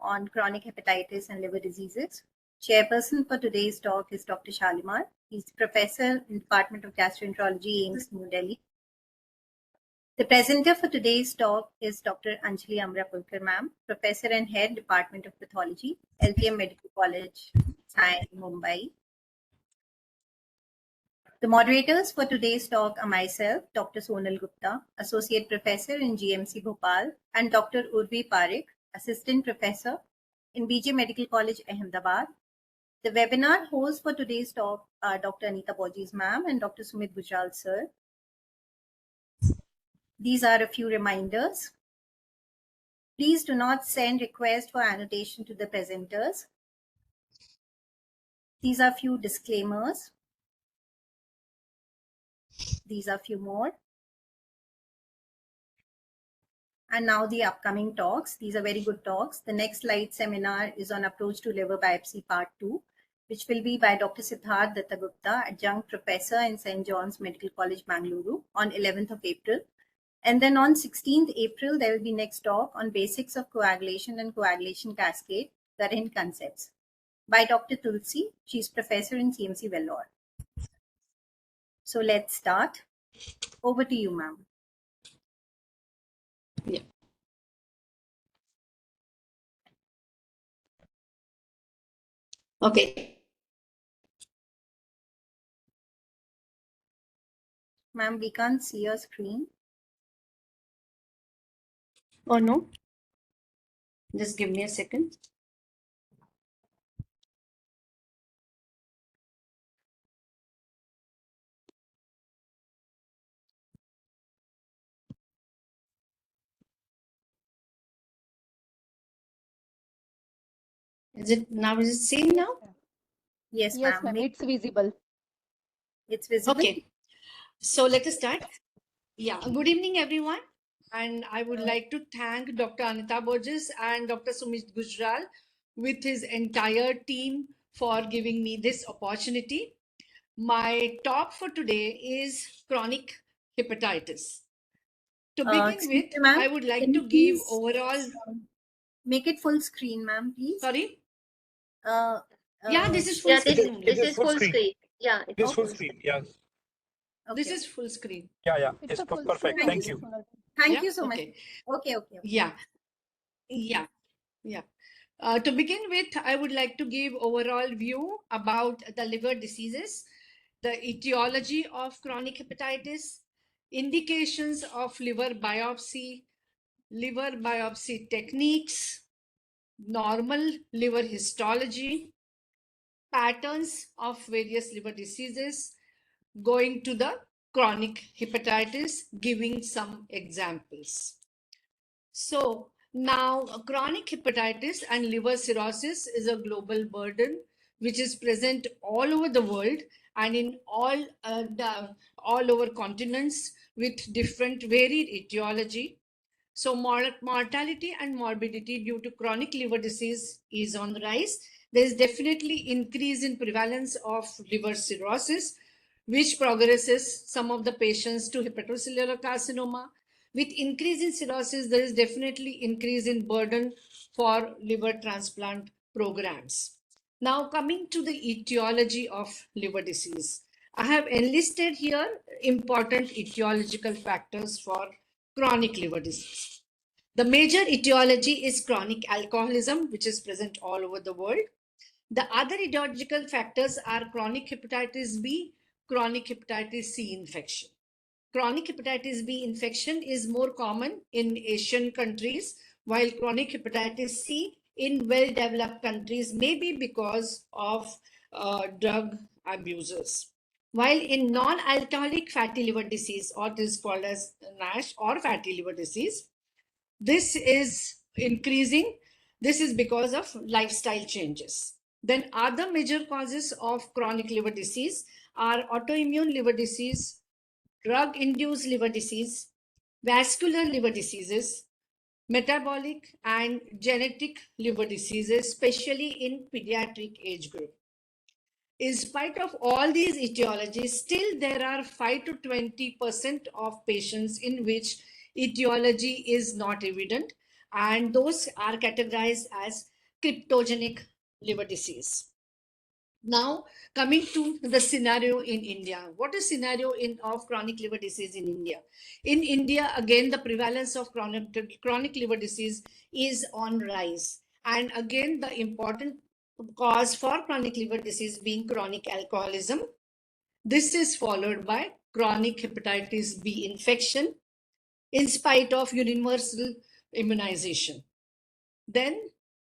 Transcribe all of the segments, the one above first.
on chronic hepatitis and liver diseases. Chairperson for today's talk is Dr. Shalimar. He's Professor in Department of Gastroenterology, AIIMS, New Delhi. The presenter for today's talk is Dr. Anjali Amrapulkar, ma'am, Professor and Head, Department of Pathology, LTM Medical College, Sai, Mumbai. The moderators for today's talk are myself, Dr. Sonal Gupta, Associate Professor in GMC Bhopal, and Dr. Urvi Parekh, Assistant Professor in BJ Medical College, Ahmedabad. The webinar hosts for today's talk are Dr. Anita Bojis, ma'am, and Dr. Sumit Gujral, sir. These are a few reminders. Please do not send requests for annotation to the presenters. These are few disclaimers. These are few more. And now the upcoming talks. These are very good talks. The next slide seminar is on approach to liver biopsy part 2, which will be by Dr. Siddharth Dattagupta, adjunct professor in St. John's Medical College, Bangalore, on 11th of April. And then on 16th April, there will be next talk on basics of coagulation and coagulation cascade, current concepts, by Dr. Tulsi. She's professor in CMC Vellore. So let's start. Over to you, ma'am. Yeah. Okay. Ma'am, we can't see your screen. Oh, no. Just give me a second. Is it seen now? Yes, Yes, ma'am. ma'am. It's visible. It's visible. Okay. So let us start. Yeah. Good evening, everyone. And I would like to thank Dr. Anita Bojis and Dr. Sumit Gujral with his entire team for giving me this opportunity. My talk for today is chronic hepatitis. To begin with, I would like to give overall... Make it full screen, ma'am, please. Sorry? Yeah, this is full screen. This is full screen. Yeah, it is full screen. Yes. Okay. This is full screen. Yeah. It's Perfect. screen. Thank you. Thank you so much. Okay. Yeah. To begin with, I would like to give overall view about the liver diseases, the etiology of chronic hepatitis, indications of liver biopsy techniques, normal liver histology, patterns of various liver diseases, going to the chronic hepatitis, giving some examples. So now chronic hepatitis and liver cirrhosis is a global burden which is present all over the world and in all over continents with different varied etiology. So mortality and morbidity due to chronic liver disease is on the rise. There is definitely increase in prevalence of liver cirrhosis, which progresses some of the patients to hepatocellular carcinoma. With increase in cirrhosis, there is definitely increase in burden for liver transplant programs. Now coming to the etiology of liver disease. I have enlisted here important etiological factors for chronic liver disease. The major etiology is chronic alcoholism, which is present all over the world. The other etiological factors are chronic hepatitis B, chronic hepatitis C infection. Chronic hepatitis B infection is more common in Asian countries, while chronic hepatitis C in well-developed countries may be because of drug abusers. While in non-alcoholic fatty liver disease, or this is called as NASH or fatty liver disease, this is increasing. This is because of lifestyle changes. Then other major causes of chronic liver disease are autoimmune liver disease, drug-induced liver disease, vascular liver diseases, metabolic and genetic liver diseases, especially in pediatric age group. In spite of all these etiologies, still there are 5 to 20% of patients in which etiology is not evident, and those are categorized as cryptogenic liver disease. Now, coming to the scenario in India, what is scenario of chronic liver disease in India? In India, again, the prevalence of chronic liver disease is on rise. And again, the important cause for chronic liver disease being chronic alcoholism. This is followed by chronic hepatitis B infection in spite of universal immunization. Then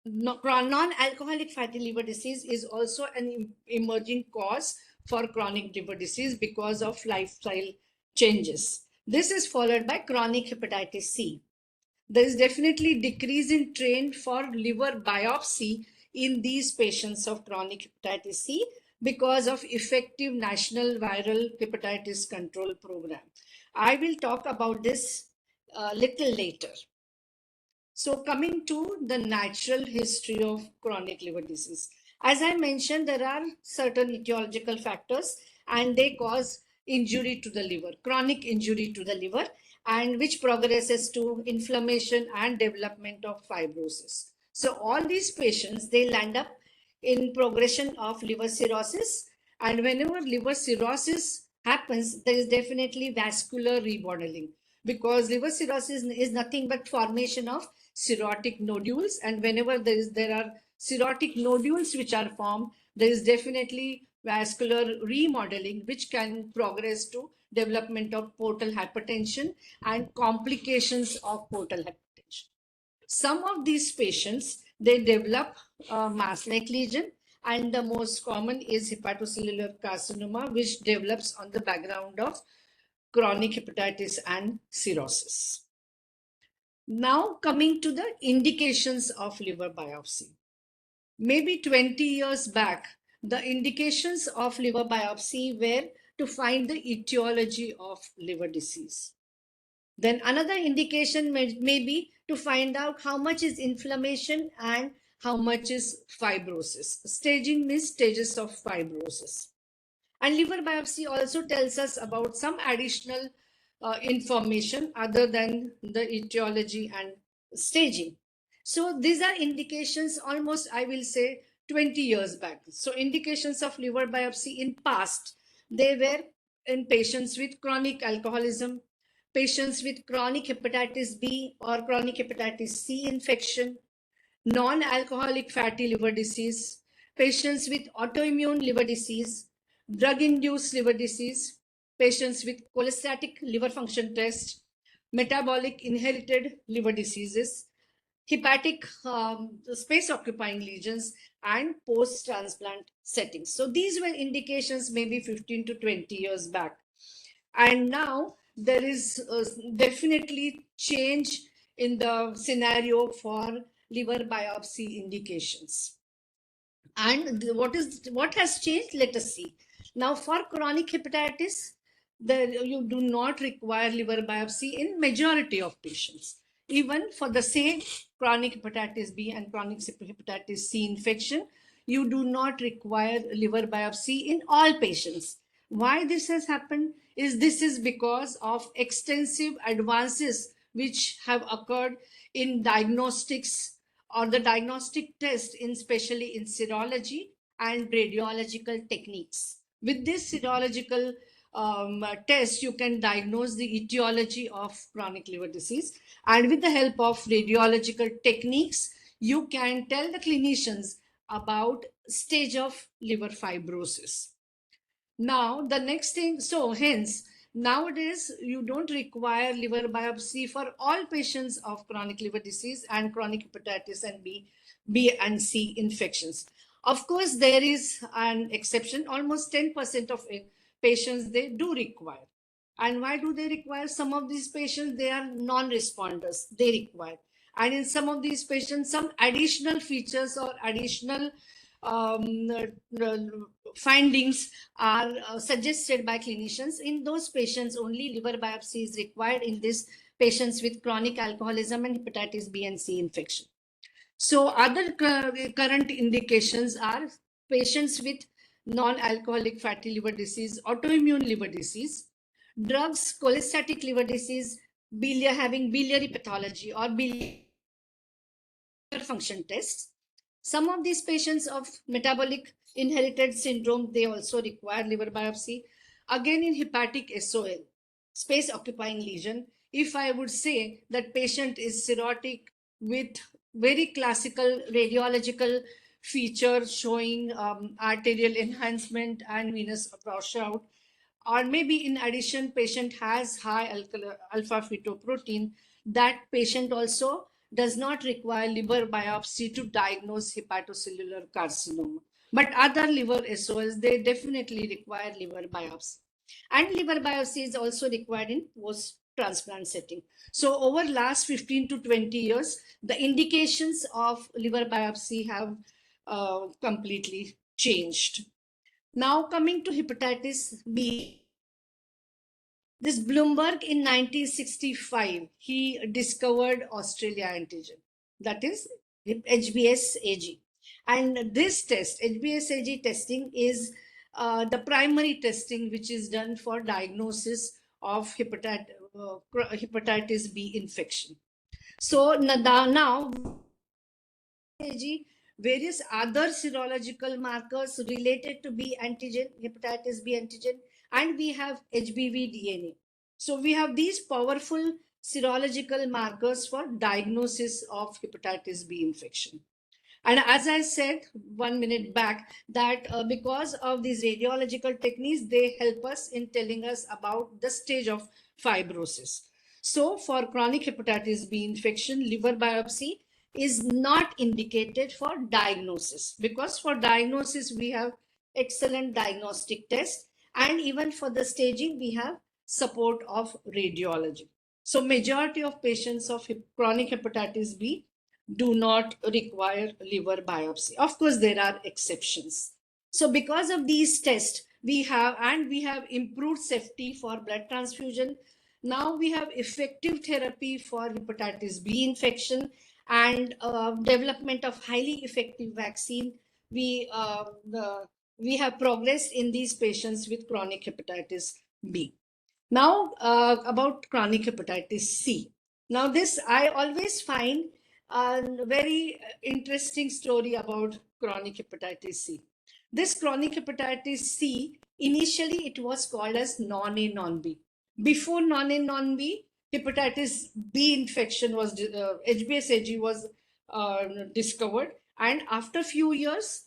non-alcoholic fatty liver disease is also an emerging cause for chronic liver disease because of lifestyle changes. This is followed by chronic hepatitis C. There is definitely decrease in trend for liver biopsy in these patients of chronic hepatitis C because of effective national viral hepatitis control program. I will talk about this a little later. So coming to the natural history of chronic liver disease. As I mentioned, there are certain etiological factors and they cause injury to the liver, chronic injury to the liver, and which progresses to inflammation and development of fibrosis. So all these patients, they land up in progression of liver cirrhosis. And whenever liver cirrhosis happens, there is definitely vascular remodeling because liver cirrhosis is nothing but formation of cirrhotic nodules, and whenever there are cirrhotic nodules which are formed, there is definitely vascular remodeling which can progress to development of portal hypertension and complications of portal hypertension. Some of these patients, they develop a mass-like lesion, and the most common is hepatocellular carcinoma, which develops on the background of chronic hepatitis and cirrhosis. Now coming to the indications of liver biopsy. Maybe 20 years back, the indications of liver biopsy were to find the etiology of liver disease. Then another indication may be to find out how much is inflammation and how much is fibrosis. Staging means stages of fibrosis. And liver biopsy also tells us about some additional information other than the etiology and staging. So these are indications almost, I will say, 20 years back. So indications of liver biopsy in past, they were in patients with chronic alcoholism, patients with chronic hepatitis B or chronic hepatitis C infection, non-alcoholic fatty liver disease, patients with autoimmune liver disease, drug-induced liver disease, patients with cholestatic liver function test, metabolic inherited liver diseases, hepatic space-occupying lesions, and post-transplant settings. So these were indications maybe 15 to 20 years back. And now there is definitely change in the scenario for liver biopsy indications. And what has changed? Let us see. Now for chronic hepatitis, you do not require liver biopsy in majority of patients. Even for the same chronic hepatitis B and chronic hepatitis C infection, you do not require liver biopsy in all patients. Why this has happened is this is because of extensive advances which have occurred in diagnostics or the diagnostic test, especially in serology and radiological techniques. With this serological test, you can diagnose the etiology of chronic liver disease. And with the help of radiological techniques, you can tell the clinicians about stage of liver fibrosis. Now, the next thing, so hence, nowadays, you don't require liver biopsy for all patients of chronic liver disease and chronic hepatitis and B and C infections. Of course, there is an exception. Almost 10% of patients, they do require. And why do they require? Some of these patients, they are non-responders. They require. And in some of these patients, some additional features or additional findings are suggested by clinicians. In those patients, only liver biopsy is required in these patients with chronic alcoholism and hepatitis B and C infection. So other current indications are patients with non-alcoholic fatty liver disease, autoimmune liver disease, drugs, cholestatic liver disease, having biliary pathology or biliary function tests, Some of these patients of metabolic inherited syndrome, they also require liver biopsy. Again, in hepatic SOL, space occupying lesion, if I would say that patient is cirrhotic with very classical radiological feature showing arterial enhancement and venous washout, or maybe in addition patient has high alpha fetoprotein, that patient also does not require liver biopsy to diagnose hepatocellular carcinoma. But other liver SOLs, they definitely require liver biopsy. And liver biopsy is also required in post-transplant setting. So over last 15 to 20 years, the indications of liver biopsy have completely changed. Now coming to hepatitis B, this Bloomberg in 1965, he discovered Australia antigen, that is HBsAg. And this test, HBsAg testing, is the primary testing which is done for diagnosis of hepatitis B infection. So now various other serological markers related to B antigen, hepatitis B antigen, and we have HBV DNA. So we have these powerful serological markers for diagnosis of hepatitis B infection. And as I said 1 minute back, that because of these radiological techniques, they help us in telling us about the stage of fibrosis. So for chronic hepatitis B infection, liver biopsy is not indicated for diagnosis, because for diagnosis, we have excellent diagnostic tests. And even for the staging, we have support of radiology. So majority of patients of chronic hepatitis B do not require liver biopsy. Of course, there are exceptions. So because of these tests, we have improved safety for blood transfusion. Now we have effective therapy for hepatitis B infection and development of highly effective vaccine. We have progressed in these patients with chronic hepatitis B. Now about chronic hepatitis C. Now this I always find a very interesting story about chronic hepatitis C. This chronic hepatitis C, initially it was called as non-A, non-B. Before non-A, non-B, hepatitis B infection was, HBsAg was discovered. And after few years,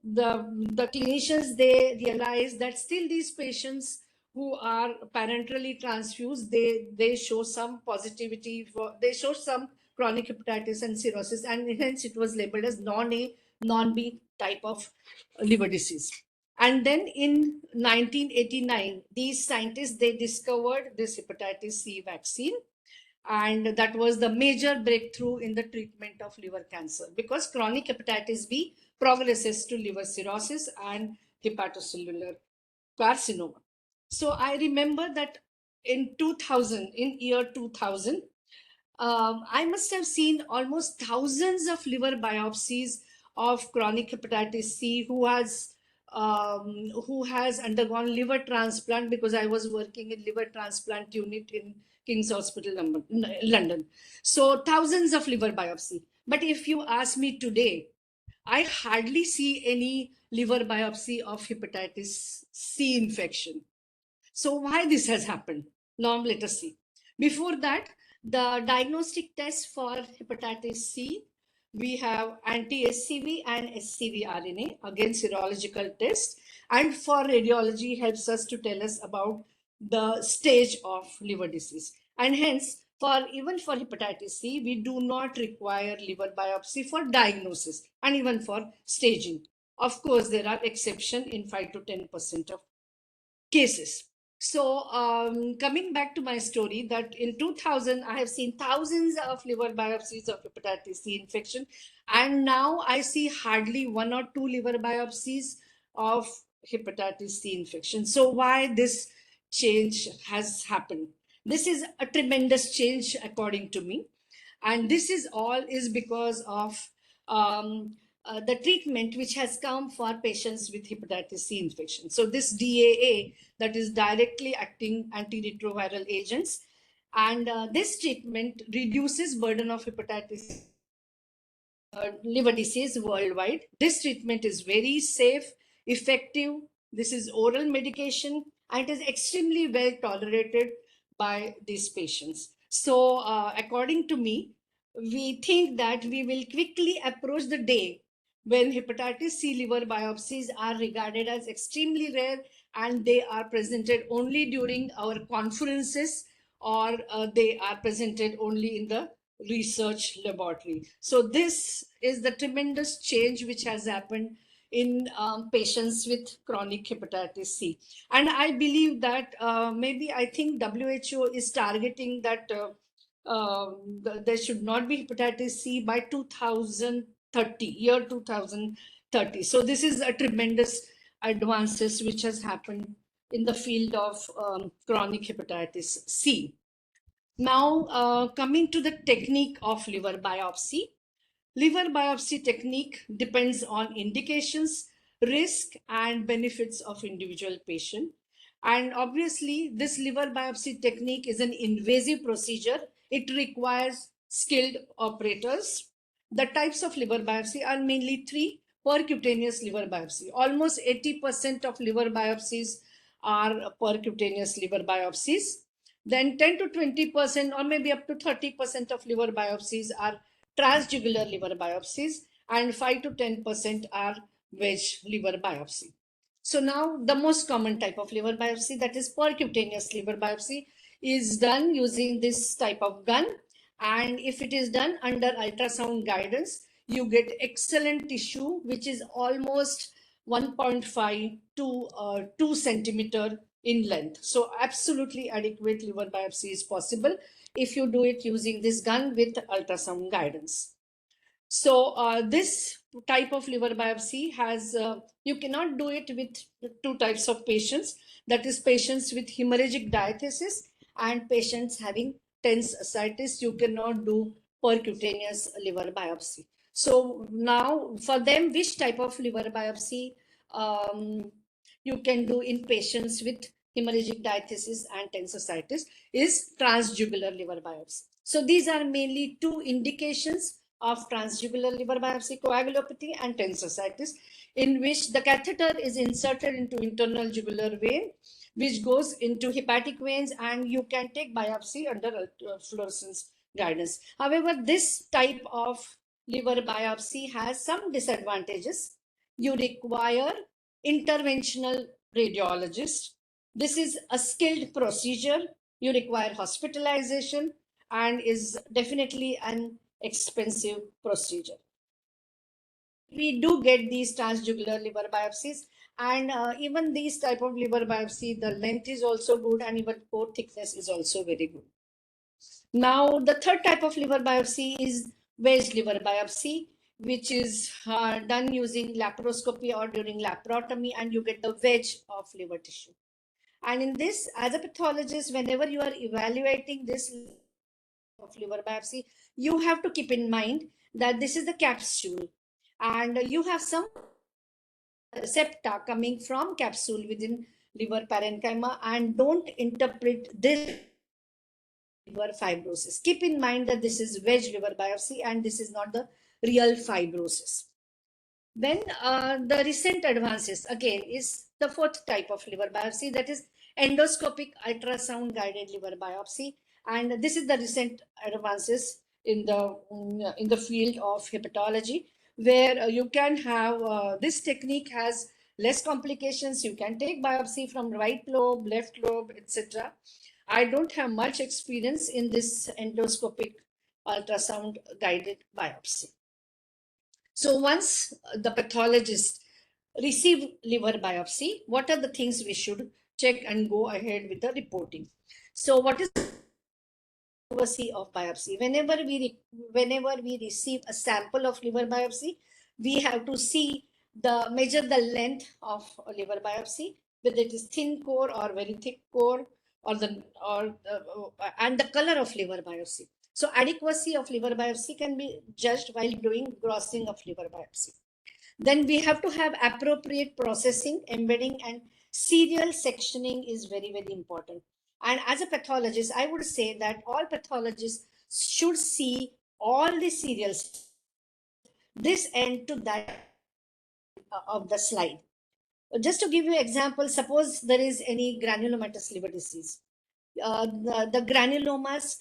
the clinicians, they realized that still these patients who are parenterally transfused, they show some positivity they show some chronic hepatitis and cirrhosis, and hence it was labeled as non-A, non-B type of liver disease. And then in 1989, these scientists, they discovered this hepatitis C vaccine, and that was the major breakthrough in the treatment of liver cancer, because chronic hepatitis B progresses to liver cirrhosis and hepatocellular carcinoma. So I remember that in year 2000, I must have seen almost thousands of liver biopsies of chronic hepatitis C who has undergone liver transplant, because I was working in liver transplant unit in King's Hospital, London. So thousands of liver biopsy. But if you ask me today, I hardly see any liver biopsy of hepatitis C infection. So why this has happened? Now let us see. Before that, the diagnostic test for hepatitis C, we have anti-HCV and HCV RNA, again serological test, and for radiology helps us to tell us about the stage of liver disease. And hence, even for hepatitis C, we do not require liver biopsy for diagnosis and even for staging. Of course, there are exceptions in 5 to 10% of cases. So coming back to my story, that in 2000, I have seen thousands of liver biopsies of hepatitis C infection. And now I see hardly 1 or 2 liver biopsies of hepatitis C infection. So why this change has happened? This is a tremendous change according to me. And this is all is because of the treatment which has come for patients with hepatitis C infection. So this DAA, that is directly acting antiretroviral agents, and this treatment reduces burden of hepatitis liver disease worldwide. This treatment is very safe, effective. This is oral medication and it is extremely well tolerated by these patients. So, according to me, we think that we will quickly approach the day when hepatitis C liver biopsies are regarded as extremely rare and they are presented only during our conferences or they are presented only in the research laboratory. So this is the tremendous change which has happened in patients with chronic hepatitis C. And I believe that maybe I think WHO is targeting that there should not be hepatitis C by 2030, year 2030. So this is a tremendous advances which has happened in the field of chronic hepatitis C. Now, coming to the technique of liver biopsy. Liver biopsy technique depends on indications, risk, and benefits of individual patient. And obviously, this liver biopsy technique is an invasive procedure. It requires skilled operators. The types of liver biopsy are mainly three: percutaneous liver biopsy. Almost 80% of liver biopsies are percutaneous liver biopsies. Then 10 to 20% or maybe up to 30% of liver biopsies are transjugular liver biopsies, and 5 to 10% are wedge liver biopsy. So now the most common type of liver biopsy, that is percutaneous liver biopsy, is done using this type of gun. And if it is done under ultrasound guidance, you get excellent tissue, which is almost 1.5 to 2 centimeter in length. So absolutely adequate liver biopsy is possible if you do it using this gun with ultrasound guidance. So this type of liver biopsy has, you cannot do it with two types of patients, that is patients with hemorrhagic diathesis and patients having tense ascites. You cannot do percutaneous liver biopsy. So now for them, which type of liver biopsy you can do in patients with hemorrhagic diathesis and tense ascites is transjugular liver biopsy. So these are mainly two indications of transjugular liver biopsy: coagulopathy and tense ascites, in which the catheter is inserted into internal jugular vein, which goes into hepatic veins, and you can take biopsy under fluorescence guidance. However, this type of liver biopsy has some disadvantages. You require interventional radiologist. This is a skilled procedure. You require hospitalization and is definitely an expensive procedure. We do get these transjugular liver biopsies, and even these type of liver biopsy, the length is also good and even pore thickness is also very good. Now, the third type of liver biopsy is wedge liver biopsy, which is done using laparoscopy or during laparotomy, and you get the wedge of liver tissue. And in this, as a pathologist, whenever you are evaluating this of liver biopsy, you have to keep in mind that this is the capsule and you have some septa coming from capsule within liver parenchyma, and don't interpret this liver fibrosis. Keep in mind that this is wedge liver biopsy and this is not the real fibrosis. Then the recent advances again is the fourth type of liver biopsy, that is endoscopic ultrasound guided liver biopsy, and this is the recent advances in the field of hepatology, where you can have this technique has less complications. You can take biopsy from right lobe, left lobe, etc. I don't have much experience in this endoscopic ultrasound guided biopsy. So once the pathologist receive liver biopsy, what are the things we should check and go ahead with the reporting? So what is accuracy of biopsy? Whenever we receive a sample of liver biopsy, we have to see measure the length of a liver biopsy, whether it is thin core or very thick core, and the color of liver biopsy. So adequacy of liver biopsy can be judged while doing grossing of liver biopsy. Then we have to have appropriate processing, embedding, and serial sectioning is very, very important. And as a pathologist, I would say that all pathologists should see all the serials this end to that of the slide. Just to give you an example, suppose there is any granulomatous liver disease. The granulomas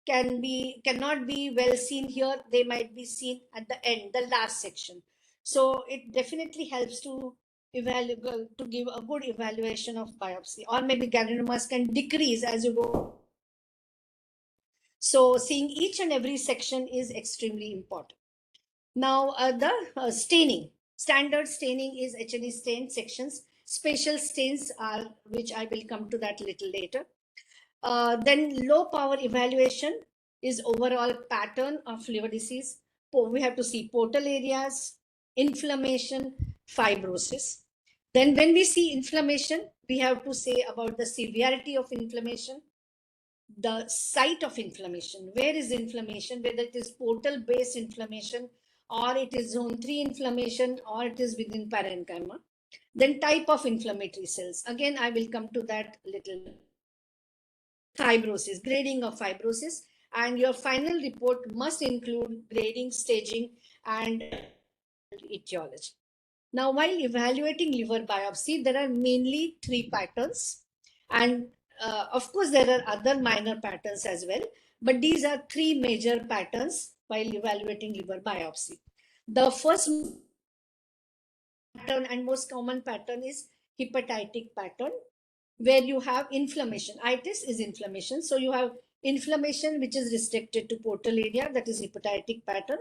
cannot be well seen here. They might be seen at the end, the last section. So it definitely helps to evaluate, to give a good evaluation of biopsy. Or maybe granulomas can decrease as you go. So seeing each and every section is extremely important. Now the staining. Standard staining is H&E stain sections. Special stains are, which I will come to that little later. Then low power evaluation is overall pattern of liver disease. We have to see portal areas, inflammation, fibrosis. Then when we see inflammation, we have to say about the severity of inflammation, the site of inflammation. Where is inflammation? Whether it is portal based inflammation, or it is zone 3 inflammation, or it is within parenchyma. Then type of inflammatory cells. Again, I will come to that little. Fibrosis, grading of fibrosis, and your final report must include grading, staging, and etiology. Now, while evaluating liver biopsy, there are mainly 3 patterns, and of course, there are other minor patterns as well, but these are 3 major patterns while evaluating liver biopsy. The first pattern and most common pattern is hepatitic pattern, where you have inflammation. Itis is inflammation. So you have inflammation which is restricted to portal area, that is hepatitic pattern.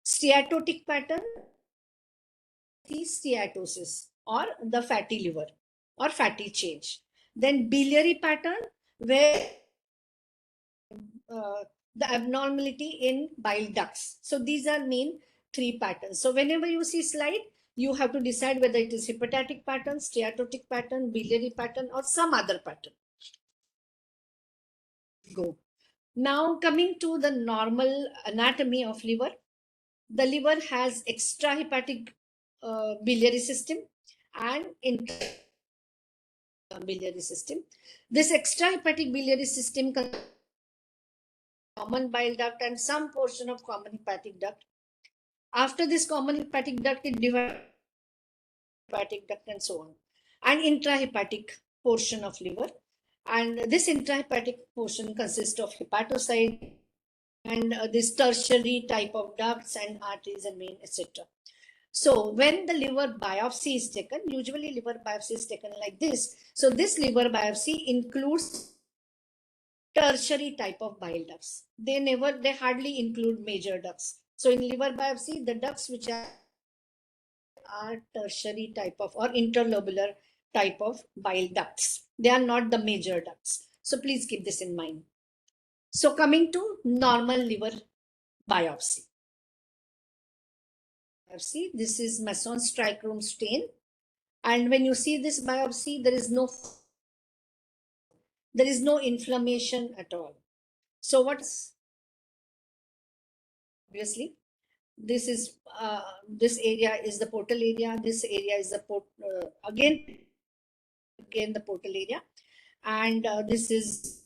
Steatotic pattern is steatosis or the fatty liver or fatty change. Then biliary pattern, where the abnormality in bile ducts. So these are main 3 patterns. So whenever you see slide, you have to decide whether it is hepatic pattern, steatotic pattern, biliary pattern, or some other pattern. Go. Now coming to the normal anatomy of liver, the liver has extrahepatic biliary system and biliary system. This extrahepatic biliary system common bile duct and some portion of common hepatic duct. After this common hepatic duct, it divides hepatic duct and so on, and intrahepatic portion of liver. And this intrahepatic portion consists of hepatocyte and this tertiary type of ducts and arteries and vein, etc. So when the liver biopsy is taken, usually liver biopsy is taken like this. So this liver biopsy includes tertiary type of bile ducts. They hardly include major ducts. So in liver biopsy, the ducts which are tertiary type of or interlobular type of bile ducts. They are not the major ducts. So please keep this in mind. So coming to normal liver biopsy. This is Masson's trichrome stain. And when you see this biopsy, there is no inflammation at all. So what's obviously this is this area is the portal area. This area is the again the portal area, and this is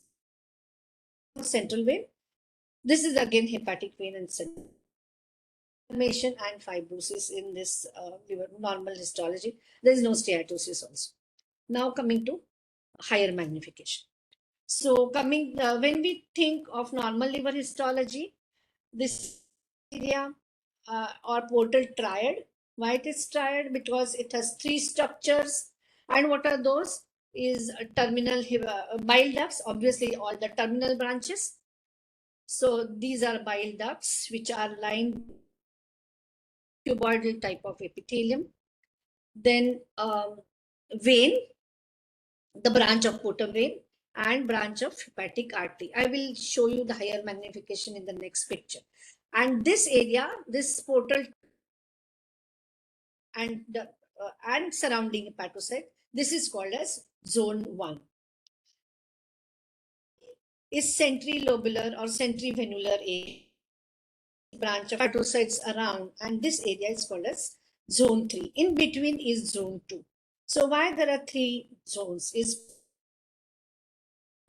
central vein. This is again hepatic vein and central. Inflammation and fibrosis in this liver normal histology. There is no steatosis also. Now coming to higher magnification. So coming when we think of normal liver histology, this area or portal triad. Why it is triad? Because it has 3 structures. And what are those? Is terminal bile ducts, obviously all the terminal branches. So these are bile ducts which are lined cuboidal type of epithelium. Then vein, the branch of portal vein, and branch of hepatic artery. I will show you the higher magnification in the next picture. And this area, this portal and surrounding hepatocyte, this is called as zone 1. Is centrilobular or centrivenular area, branch of hepatocytes around, and this area is called as zone 3. In between is zone 2. So why there are 3 zones is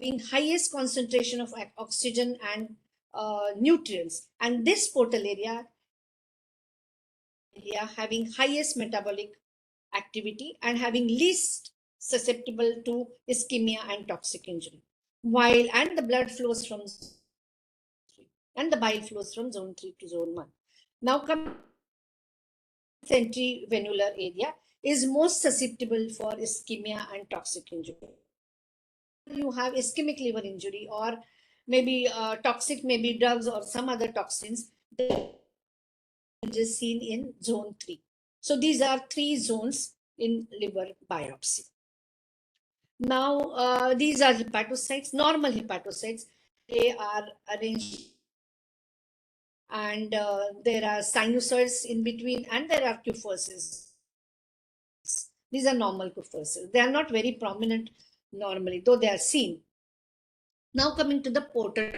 being highest concentration of oxygen and nutrients, and this portal area area having highest metabolic activity and having least susceptible to ischemia and toxic injury. While and the blood flows from and the bile flows from zone 3 to zone 1. Now come ventricular area is most susceptible for ischemia and toxic injury. You have ischemic liver injury or maybe toxic, maybe drugs or some other toxins, is seen in zone 3. So these are 3 zones in liver biopsy. Now these are hepatocytes, normal hepatocytes. They are arranged and there are sinusoids in between and there are Kupffer. These are normal Kupffer. They are not very prominent normally, though they are seen. Now coming to the portal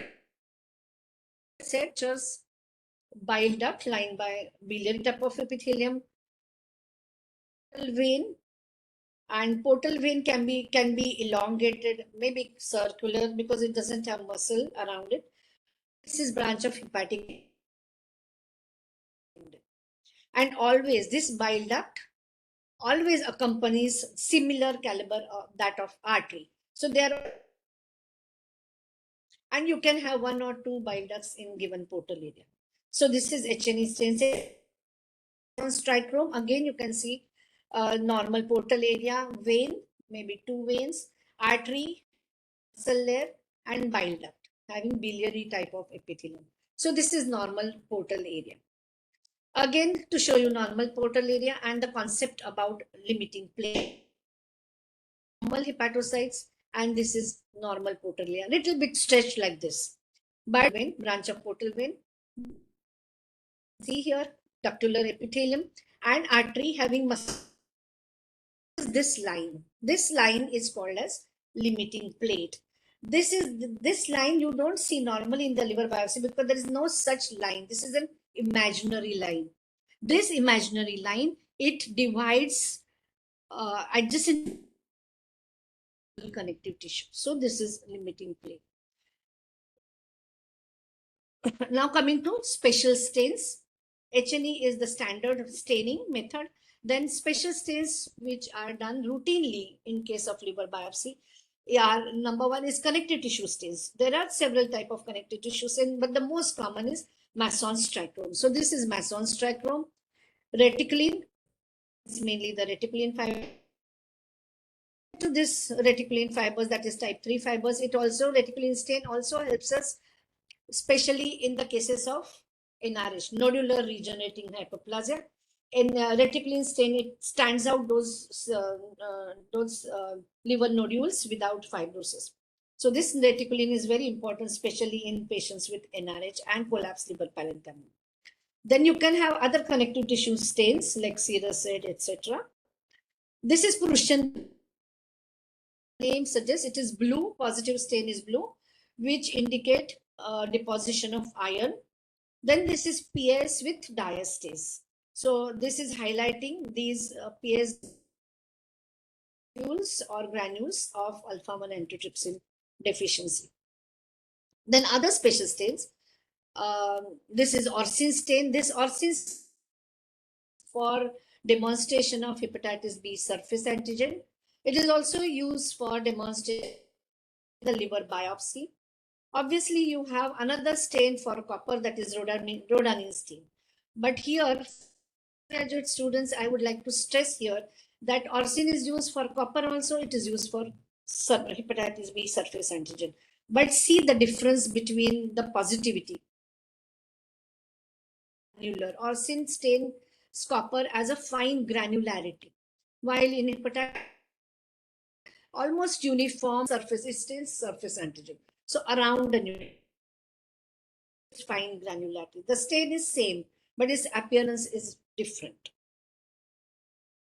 sectors, bile duct lined by biliary type of epithelium, vein, and portal vein can be elongated, maybe circular because it doesn't have muscle around it. This is branch of hepatic, and always this bile duct always accompanies similar caliber of that of artery. So there, and you can have 1 or 2 bile ducts in given portal area. So this is HNE stain. On strichrome, again you can see normal portal area, vein, maybe 2 veins, artery, muscle layer, and bile duct having biliary type of epithelium. So this is normal portal area. Again, to show you normal portal area and the concept about limiting plane. Normal hepatocytes, and this is normal portal area. Little bit stretched like this. But vein, branch of portal vein. See here, ductular epithelium and artery having muscle. This line. This line is called as limiting plate. This line you don't see normally in the liver biopsy because there is no such line. This is an imaginary line. This imaginary line, it divides adjacent connective tissue. So this is limiting plate. Now coming to special stains. HNE is the standard staining method. Then special stains which are done routinely in case of liver biopsy are, number 1 is connective tissue stains. There are several type of connective tissue stains, but the most common is Masson's trichrome. So this is Masson's trichrome. Reticulin is mainly the reticulin fiber. To this reticulin fibers, that is type 3 fibers, it also, reticulin stain also helps us, especially in the cases of NRH, nodular regenerating hyperplasia. In reticulin stain, it stands out those liver nodules without fibrosis. So this reticulin is very important, especially in patients with NRH and collapsed liver parenchyma. Then you can have other connective tissue stains like serous red, etc. This is Prussian. Name suggests it is blue. Positive stain is blue, which indicate deposition of iron. Then this is PS with diastase. So this is highlighting these PS or granules of alpha-1 antitrypsin deficiency. Then other special stains. This is Orsin stain. This Orsin for demonstration of hepatitis B surface antigen. It is also used for demonstrating the liver biopsy. Obviously, you have another stain for copper, that is rhodanine stain. But here, graduate students, I would like to stress here that Orsin is used for copper also, it is used for hepatitis B surface antigen. But see the difference between the positivity. Orsin stains copper as a fine granularity, while in hepatitis, almost uniform surface, it stains surface antigen. So around the fine granularity. The stain is same, but its appearance is different.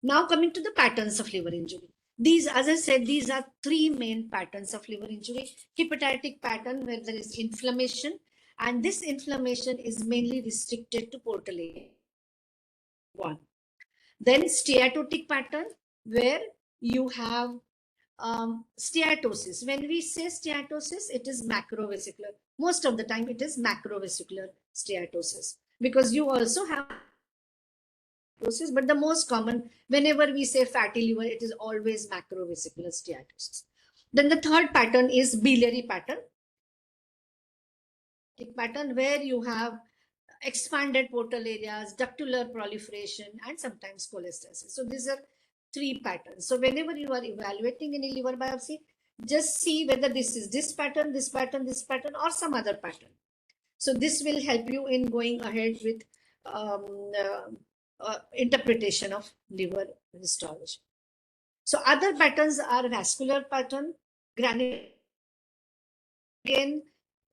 Now coming to the patterns of liver injury. These, as I said, these are 3 main patterns of liver injury. Hepatitic pattern, where there is inflammation, and this inflammation is mainly restricted to portal area. 1. Then steatotic pattern, where you have steatosis. When we say steatosis, it is macrovesicular. Most of the time it is macrovesicular steatosis, because you also have fibrosis, but the most common, whenever we say fatty liver, it is always macrovesicular steatosis. Then the third pattern is biliary pattern. Pattern where you have expanded portal areas, ductular proliferation, and sometimes cholestasis. So these are three patterns. So whenever you are evaluating any liver biopsy, just see whether this is this pattern, this pattern, this pattern, or some other pattern. So this will help you in going ahead with interpretation of liver histology. So other patterns are vascular pattern, granular. Again,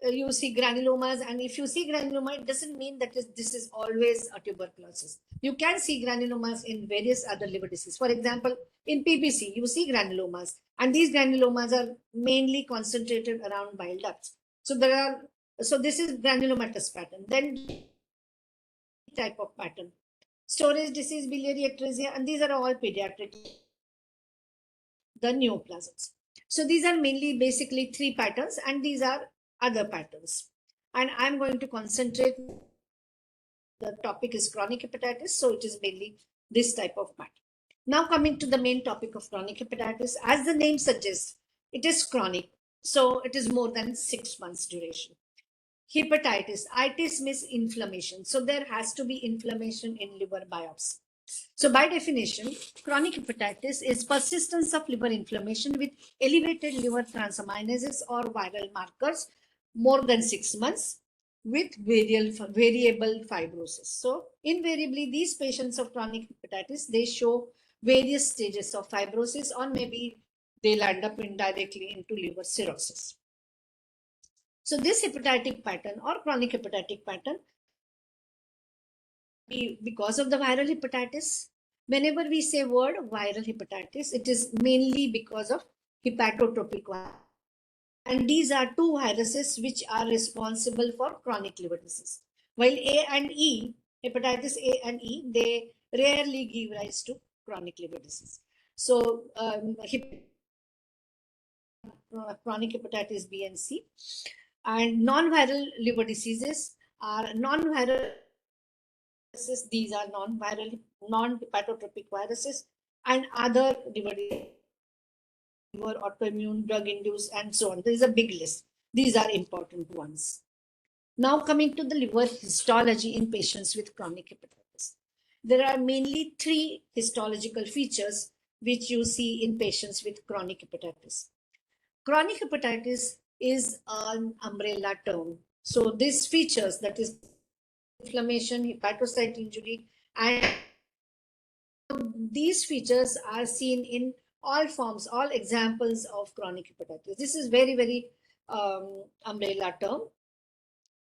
you see granulomas, and if you see granuloma, it doesn't mean that this is always a tuberculosis. You can see granulomas in various other liver diseases. For example, in PBC, you see granulomas, and these granulomas are mainly concentrated around bile ducts. So this is granulomatous pattern. Then type of pattern, storage disease, biliary atresia, and these are all pediatric, the neoplasms. So these are mainly basically three patterns, and these are other patterns. And I'm going to concentrate, the topic is chronic hepatitis, so it is mainly this type of pattern. Now coming to the main topic of chronic hepatitis, as the name suggests, it is chronic. So it is more than 6 months duration. Hepatitis, itis means inflammation. So there has to be inflammation in liver biopsy. So by definition, chronic hepatitis is persistence of liver inflammation with elevated liver transaminases or viral markers more than 6 months with variable fibrosis. So invariably, these patients of chronic hepatitis, they show various stages of fibrosis, or maybe they'll end up indirectly into liver cirrhosis. So this hepatic pattern or chronic hepatic pattern, because of the viral hepatitis. Whenever we say word viral hepatitis, it is mainly because of hepatotropic virus. And these are two viruses which are responsible for chronic liver disease. While A and E, hepatitis A and E, they rarely give rise to chronic liver disease. So chronic hepatitis B and C. And non-viral liver diseases are non-viral. These are non-viral, non-hepatotropic viruses, and other liver autoimmune, drug-induced, and so on. There is a big list. These are important ones. Now coming to the liver histology in patients with chronic hepatitis. There are mainly three histological features which you see in patients with chronic hepatitis. Chronic hepatitis is an umbrella term. So these features, that is inflammation, hepatocyte injury, and these features are seen in all forms, all examples of chronic hepatitis. This is very, very umbrella term.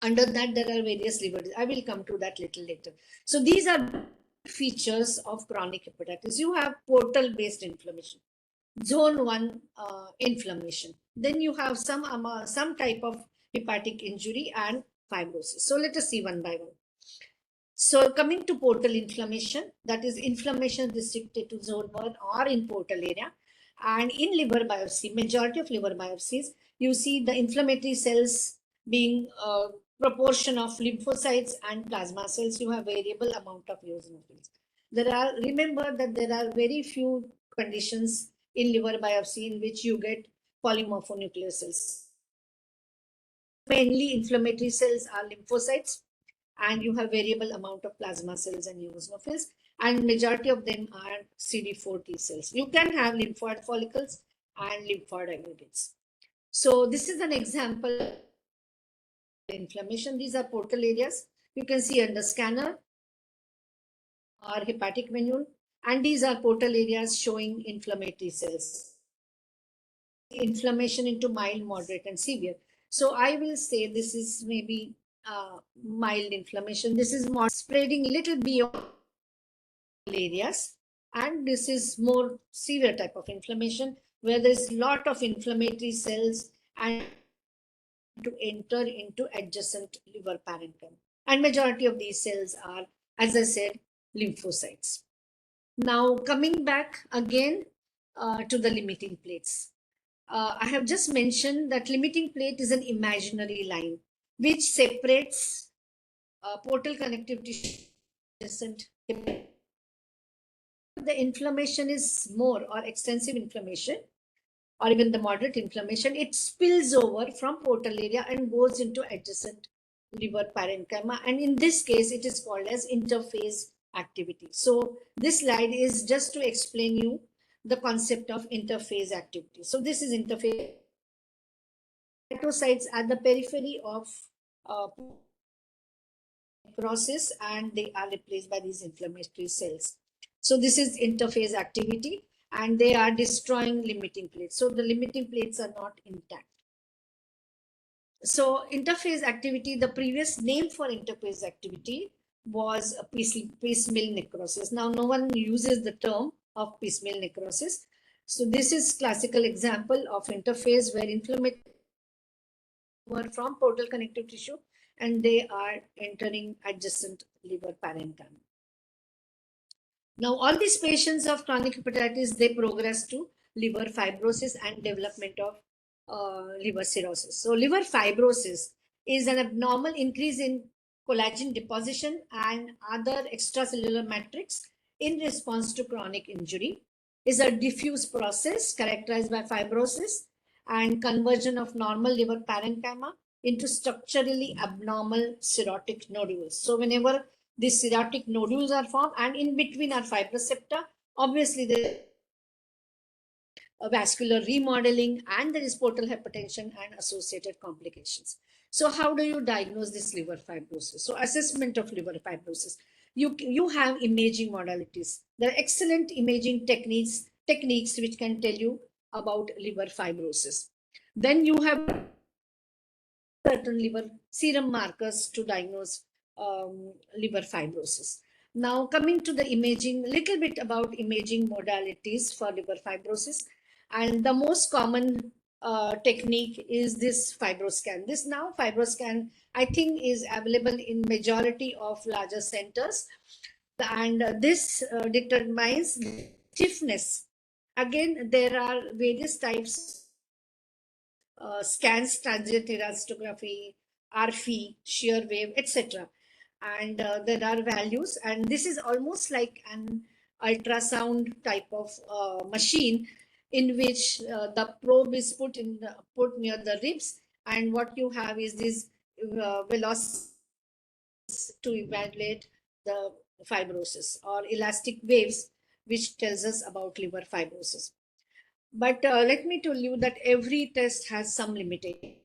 Under that, there are various liver diseases. I will come to that little later. So these are features of chronic hepatitis. You have portal-based inflammation, zone 1 inflammation. Then you have some type of hepatic injury and fibrosis. So let us see one by one. So coming to portal inflammation, that is inflammation restricted to zone 1 or in portal area. And in liver biopsy, majority of liver biopsies, you see the inflammatory cells being a proportion of lymphocytes and plasma cells. You have variable amount of eosinophils. Remember that there are very few conditions in liver biopsy in which you get polymorphonuclear cells. Mainly inflammatory cells are lymphocytes, and you have variable amount of plasma cells and eosinophils, and majority of them are CD4 T cells. You can have lymphoid follicles and lymphoid aggregates. So this is an example of inflammation. These are portal areas. You can see under scanner or hepatic venule, and these are portal areas showing inflammatory cells. Inflammation into mild, moderate, and severe. So I will say this is maybe mild inflammation. This is more spreading little beyond areas, and this is more severe type of inflammation where there is lot of inflammatory cells and to enter into adjacent liver parenchyma. And majority of these cells are, as I said, lymphocytes. Now coming back again to the limiting plates. I have just mentioned that limiting plate is an imaginary line which separates portal connective tissue adjacent the inflammation is more or extensive inflammation, or even the moderate inflammation, it spills over from portal area and goes into adjacent liver parenchyma. And in this case, it is called as interphase activity. So this slide is just to explain you the concept of interphase activity. So this is interphase. Hepatocytes at the periphery of necrosis, and they are replaced by these inflammatory cells. So this is interphase activity, and they are destroying limiting plates. So the limiting plates are not intact. So interphase activity, the previous name for interphase activity was a piecemeal necrosis. Now no one uses the term of piecemeal necrosis. So this is classical example of interphase where inflammation from portal connective tissue and they are entering adjacent liver parenchyma. Now, all these patients of chronic hepatitis, they progress to liver fibrosis and development of liver cirrhosis. So, liver fibrosis is an abnormal increase in collagen deposition and other extracellular matrix in response to chronic injury. Is a diffuse process characterized by fibrosis and conversion of normal liver parenchyma into structurally abnormal cirrhotic nodules. So, whenever these cirrhotic nodules are formed, and in between are fibrous septa. Obviously, there is vascular remodeling, and there is portal hypertension and associated complications. So, how do you diagnose this liver fibrosis? So, assessment of liver fibrosis. You have imaging modalities. There are excellent imaging techniques which can tell you about liver fibrosis. Then you have certain liver serum markers to diagnose liver fibrosis. Now coming to the imaging, little bit about imaging modalities for liver fibrosis, and the most common technique is this FibroScan. This now FibroScan I think is available in majority of larger centers, and this determines stiffness. Again, there are various types scans, transient elastography, RFE, shear wave, etc. And there are values, and this is almost like an ultrasound type of machine in which the probe is put near the ribs, and what you have is this velocity to evaluate the fibrosis, or elastic waves, which tells us about liver fibrosis. But let me tell you that every test has some limitation,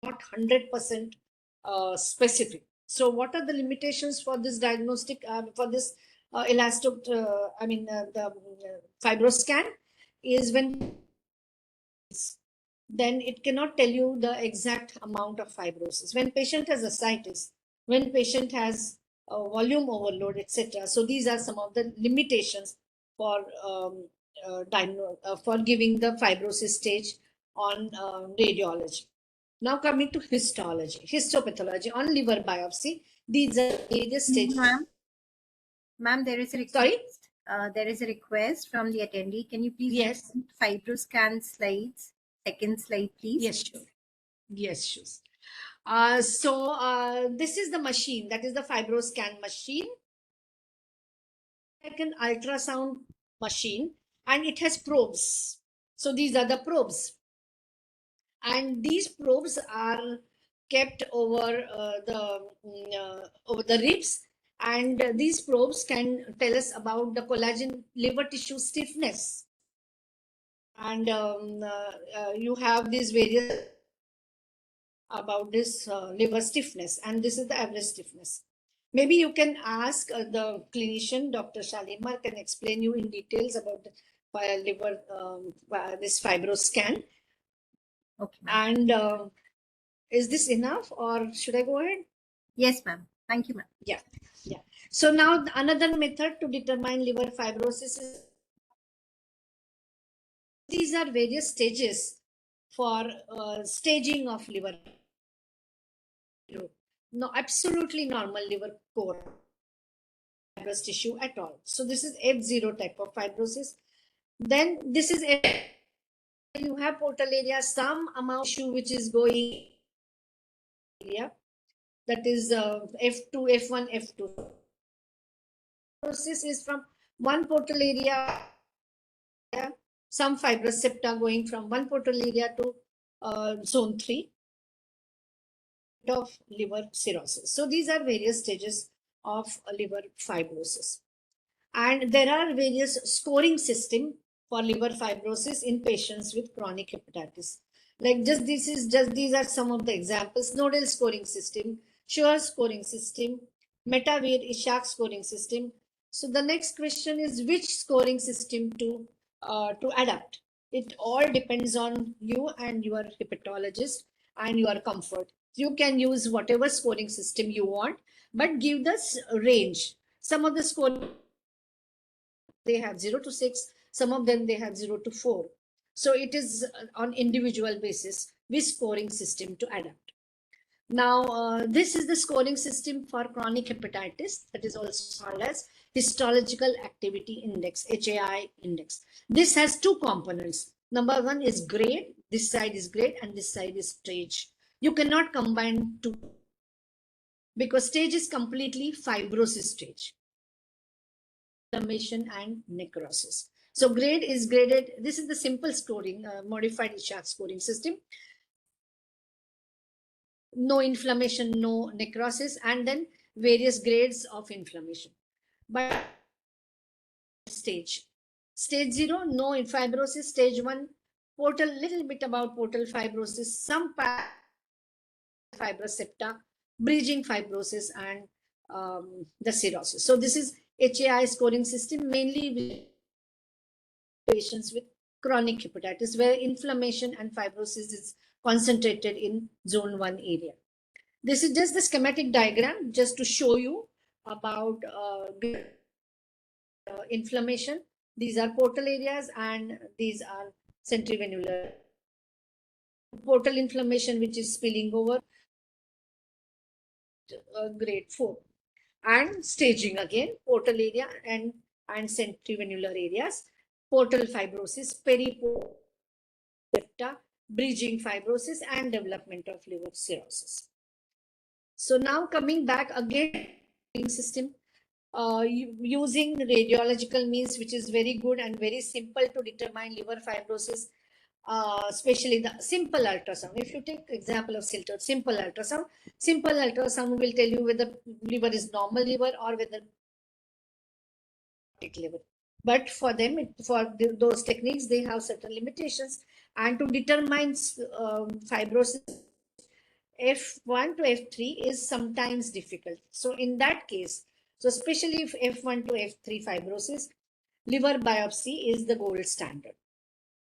not 100% specific. So what are the limitations for this diagnostic, for this the FibroScan is when then it cannot tell you the exact amount of fibrosis. When patient has ascites, when patient has volume overload, etc. So these are some of the limitations for for giving the fibrosis stage on radiology. Now coming to histology, histopathology on liver biopsy. These are various stages. Ma'am, there is a request. Sorry? There is a request from the attendee. Can you please present FibroScan slides? Second slide, please. Yes, sure. Yes, sure. This is the machine, that is the FibroScan machine, like an ultrasound machine, and it has probes. So these are the probes, and these probes are kept over the ribs, and these probes can tell us about the collagen liver tissue stiffness, and you have these various about this liver stiffness, and this is the average stiffness. Maybe you can ask the clinician, Dr. Shalimar can explain you in details about the liver, this FibroScan. Okay. And is this enough, or should I go ahead? Yes, ma'am. Thank you, ma'am. Yeah. So now another method to determine liver fibrosis is, these are various stages for staging of liver. No, absolutely normal liver core fibrous tissue at all. So this is F0 type of fibrosis. Then this is you have portal area, some amount of tissue which is going area, that is F2, F1, F2. Fibrosis is from one portal area, some fibrous septa going from one portal area to zone 3 of liver cirrhosis. So these are various stages of liver fibrosis. And there are various scoring system for liver fibrosis in patients with chronic hepatitis. Like these are some of the examples: nodal scoring system, Sure scoring system, Metavir-Ishak scoring system. So the next question is which scoring system to adapt. It all depends on you and your hepatologist and your comfort. You can use whatever scoring system you want, but give this range. Some of the scoring they have 0 to 6, some of them they have 0 to 4. So it is on individual basis which scoring system to adapt. Now, this is the scoring system for chronic hepatitis, that is also called as histological activity index, HAI index. This has two components. Number one is grade, this side is grade and this side is stage. You cannot combine two because stage is completely fibrosis stage, inflammation and necrosis. So grade is graded. This is the simple scoring, modified Ishak scoring system. No inflammation, no necrosis, and then various grades of inflammation. But stage 0, no fibrosis. Stage 1, portal, little bit about portal fibrosis, some fibrous septa, bridging fibrosis, and the cirrhosis. So this is HAI scoring system, mainly with patients with chronic hepatitis, where inflammation and fibrosis is concentrated in zone 1 area. This is just the schematic diagram just to show you about inflammation. These are portal areas and these are centrivenular. Portal inflammation which is spilling over grade 4. And staging again, portal area and centrivenular areas, portal fibrosis, periportal septa, bridging fibrosis, and development of liver cirrhosis. So now coming back again, system using radiological means, which is very good and very simple to determine liver fibrosis, especially the simple ultrasound. If you take example of simple ultrasound will tell you whether liver is normal liver or whether liver. But for them, those techniques, they have certain limitations, and to determine fibrosis F1 to F3 is sometimes difficult. So in that case, so especially if F1 to F3 fibrosis, liver biopsy is the gold standard.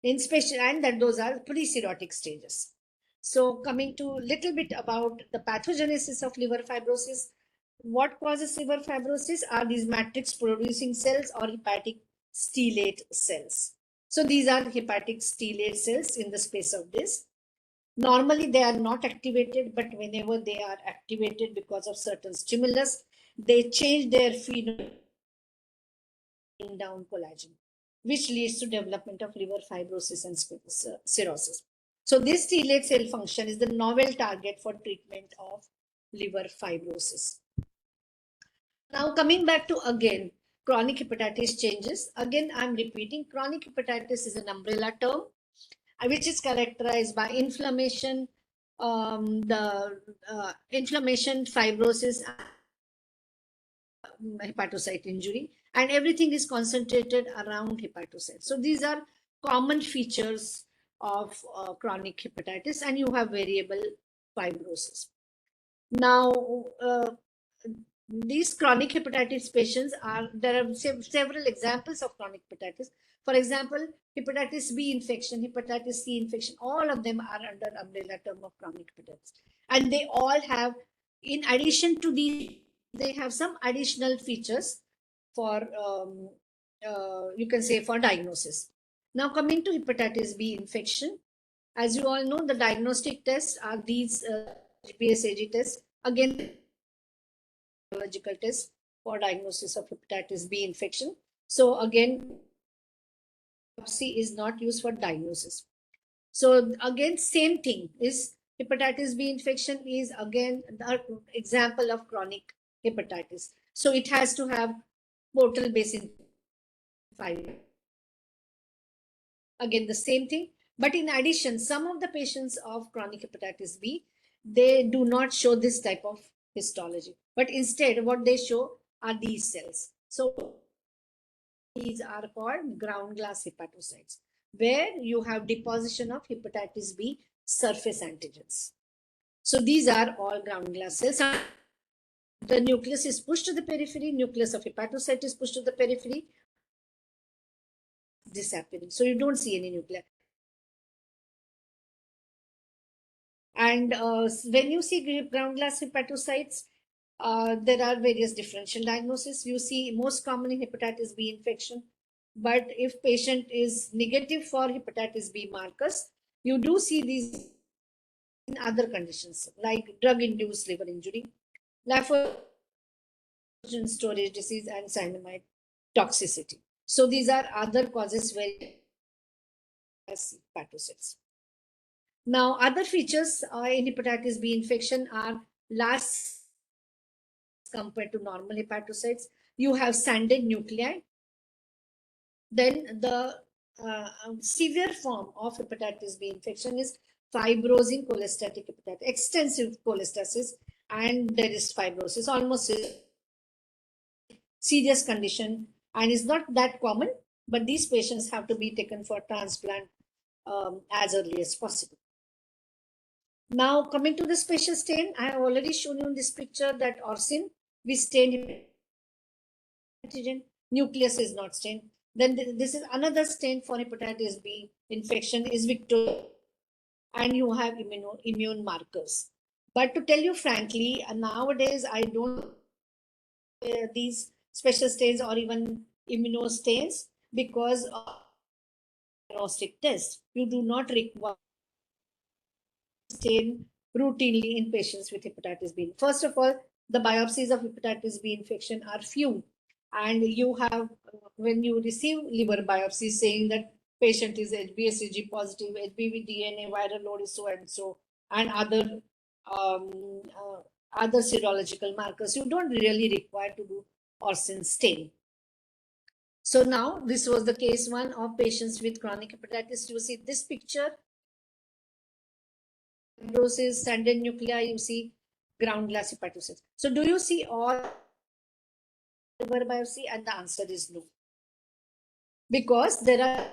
In special, and that those are pre-cirrhotic stages. So coming to little bit about the pathogenesis of liver fibrosis, what causes liver fibrosis are these matrix producing cells or hepatic stellate cells. So these are hepatic stellate cells in the space of this. Normally they are not activated, but whenever they are activated because of certain stimulus, they change their phenotype down collagen, which leads to development of liver fibrosis and cirrhosis. So this stellate cell function is the novel target for treatment of liver fibrosis. Now coming back to again, chronic hepatitis changes. Again, I'm repeating, chronic hepatitis is an umbrella term, which is characterized by inflammation, inflammation, fibrosis, hepatocyte injury, and everything is concentrated around hepatocytes. So these are common features of chronic hepatitis, and you have variable fibrosis. Now, these chronic hepatitis patients there are several examples of chronic hepatitis. For example, hepatitis B infection, hepatitis C infection, all of them are under umbrella term of chronic hepatitis. And they all have, in addition to these, they have some additional features for, you can say, for diagnosis. Now coming to hepatitis B infection, as you all know, the diagnostic tests are these GPSAG tests. Again, biological test for diagnosis of hepatitis B infection. So again, biopsy is not used for diagnosis. So again, same thing is hepatitis B infection is again the example of chronic hepatitis. So it has to have portal based infection. 5. Again, the same thing. But in addition, some of the patients of chronic hepatitis B, they do not show this type of histology. But instead, what they show are these cells. So these are called ground glass hepatocytes, where you have deposition of hepatitis B surface antigens. So these are all ground glass cells. The nucleus is pushed to the periphery, nucleus of hepatocyte is pushed to the periphery, disappearing. So you don't see any nuclei. And when you see ground glass hepatocytes, there are various differential diagnoses. You see most common in hepatitis B infection. But if patient is negative for hepatitis B markers, you do see these in other conditions like drug-induced liver injury, glycogen storage disease, and cyanamide toxicity. So these are other causes where hepatocytes. Now, other features in hepatitis B infection are less compared to normal hepatocytes. You have sanded nuclei. Then the severe form of hepatitis B infection is fibrosing cholestatic hepatitis, extensive cholestasis, and there is fibrosis, almost a serious condition, and is not that common, but these patients have to be taken for transplant as early as possible. Now, coming to the special stain, I have already shown you in this picture that Orsin, we stain antigen, nucleus is not stained. Then this is another stain for hepatitis B infection is Victor, and you have immune markers. But to tell you frankly, nowadays I don't these special stains or even immunostains because of diagnostic tests. You do not require stain routinely in patients with hepatitis B. First of all, the biopsies of hepatitis B infection are few, and you have, when you receive liver biopsy saying that patient is HBsAg positive, HBV DNA viral load is so and so, and other serological markers, you don't really require to do Orsin stain. So now this was the case one of patients with chronic hepatitis. You see this picture, fibrosis, sanded nuclei, you see ground glass hepatocytes. So do you see all liver biopsy? And the answer is no. Because there are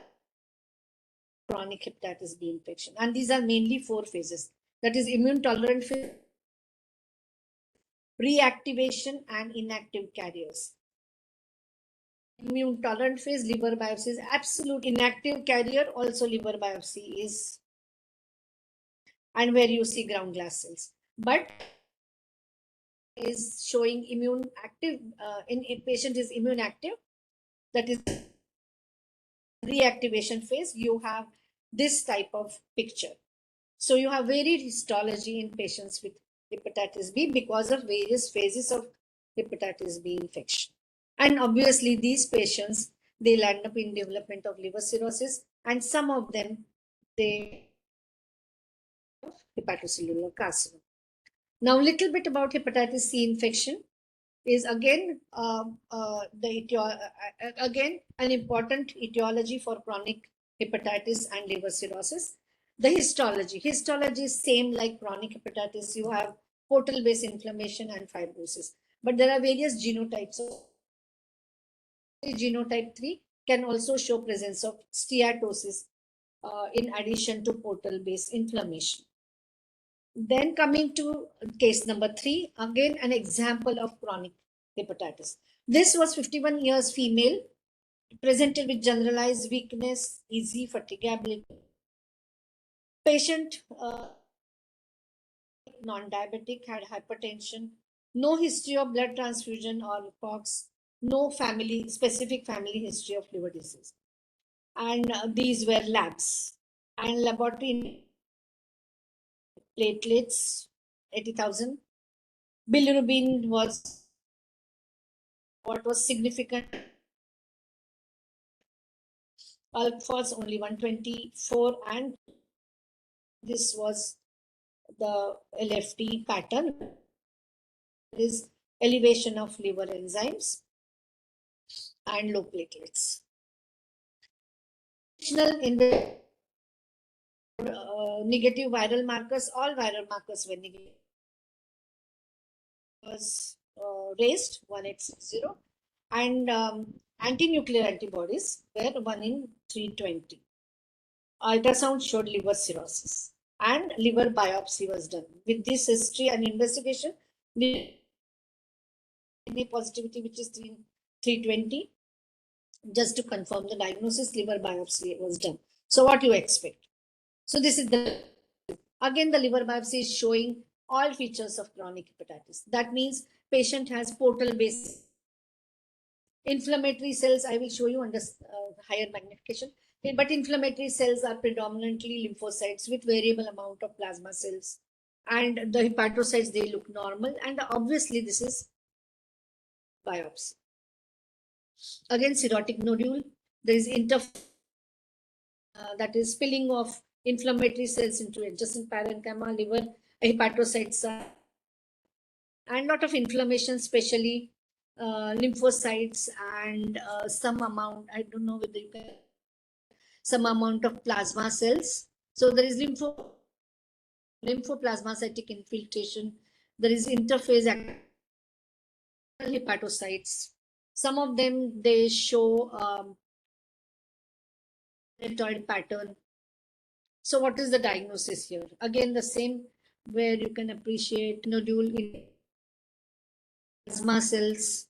chronic hepatitis B infection, and these are mainly 4 phases. That is immune tolerant phase, reactivation, and inactive carriers. Immune tolerant phase, liver biopsy is absolute. Inactive carrier, also liver biopsy is, and where you see ground glass cells. But is showing immune active, in a patient is immune active, that is reactivation phase, you have this type of picture. So you have varied histology in patients with hepatitis B because of various phases of hepatitis B infection. And obviously these patients, they'll end up in development of liver cirrhosis, and some of them, they have hepatocellular carcinoma. Now, a little bit about hepatitis C infection is again again an important etiology for chronic hepatitis and liver cirrhosis. The histology is same like chronic hepatitis. You have portal based inflammation and fibrosis, but there are various genotypes. So genotype 3 can also show presence of steatosis in addition to portal based inflammation. Then coming to case number 3, again an example of chronic hepatitis. This was 51 years female, presented with generalized weakness, easy fatigability. Patient non-diabetic, had hypertension, no history of blood transfusion or POX, no specific family history of liver disease. And these were labs. And laboratory platelets, 80,000. Bilirubin was what was significant. Alphas only 124, and this was the LFT pattern. There is elevation of liver enzymes and low platelets. negative viral markers. All viral markers were negative. Was raised 1860, and anti-nuclear antibodies were 1 in 320. Ultrasound showed liver cirrhosis and liver biopsy was done. With this history and investigation, DNA positivity, which is 320, just to confirm the diagnosis, liver biopsy was done. So what you expect? So this is again the liver biopsy is showing all features of chronic hepatitis. That means patient has portal based inflammatory cells. I will show you under higher magnification. But inflammatory cells are predominantly lymphocytes with variable amount of plasma cells. And the hepatocytes, they look normal. And obviously this is biopsy. Again, cirrhotic nodule. There is that is spilling of inflammatory cells into adjacent parenchyma, liver, hepatocytes, and lot of inflammation, especially lymphocytes, and some amount, I don't know whether you can, some amount of plasma cells. So there is lymphoplasmacytic infiltration. There is interphase hepatocytes. Some of them, they show deltoid pattern. So what is the diagnosis here? Again, the same, where you can appreciate nodule in plasma cells.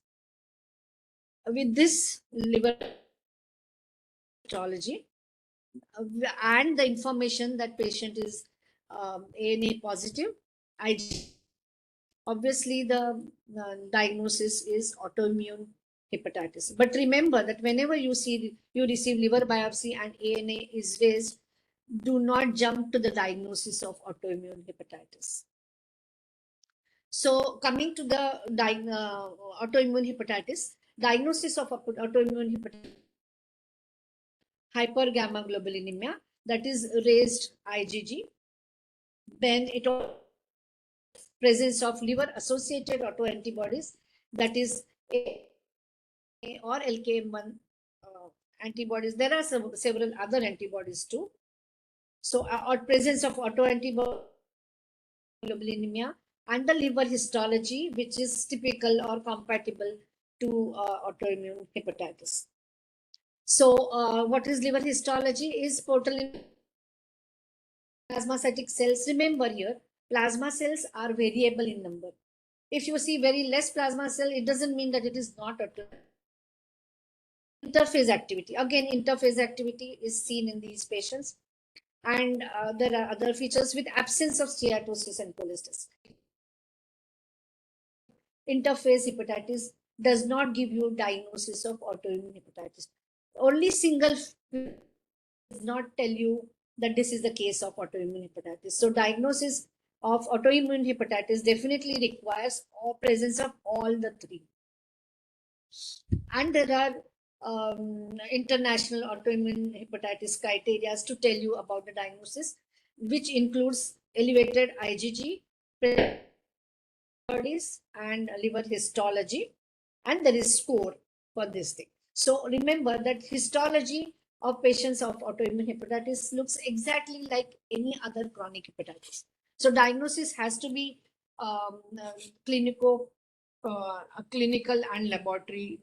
With this liver histology and the information that patient is ANA positive, obviously the diagnosis is autoimmune hepatitis. But remember that whenever you receive liver biopsy and ANA is raised, do not jump to the diagnosis of autoimmune hepatitis. So coming to the autoimmune hepatitis, diagnosis of autoimmune hepatitis, hypergammaglobulinemia, that is raised IgG. Then it presence of liver associated autoantibodies, that is A or LKM1 antibodies. There are several other antibodies too. So or presence of autoantibody and the liver histology, which is typical or compatible to autoimmune hepatitis. So what is liver histology? Is portal plasmacytic cells. Remember here, plasma cells are variable in number. If you see very less plasma cell, it doesn't mean that it is not autoimmune. Interphase activity. Again, interphase activity is seen in these patients. And there are other features with absence of steatosis and cholestasis. Interphase hepatitis does not give you diagnosis of autoimmune hepatitis. Only single does not tell you that this is the case of autoimmune hepatitis. So diagnosis of autoimmune hepatitis definitely requires presence of all the three. And there are international autoimmune hepatitis criteria to tell you about the diagnosis, which includes elevated IgG, and liver histology, and there is score for this thing. So remember that histology of patients of autoimmune hepatitis looks exactly like any other chronic hepatitis. So diagnosis has to be clinical and laboratory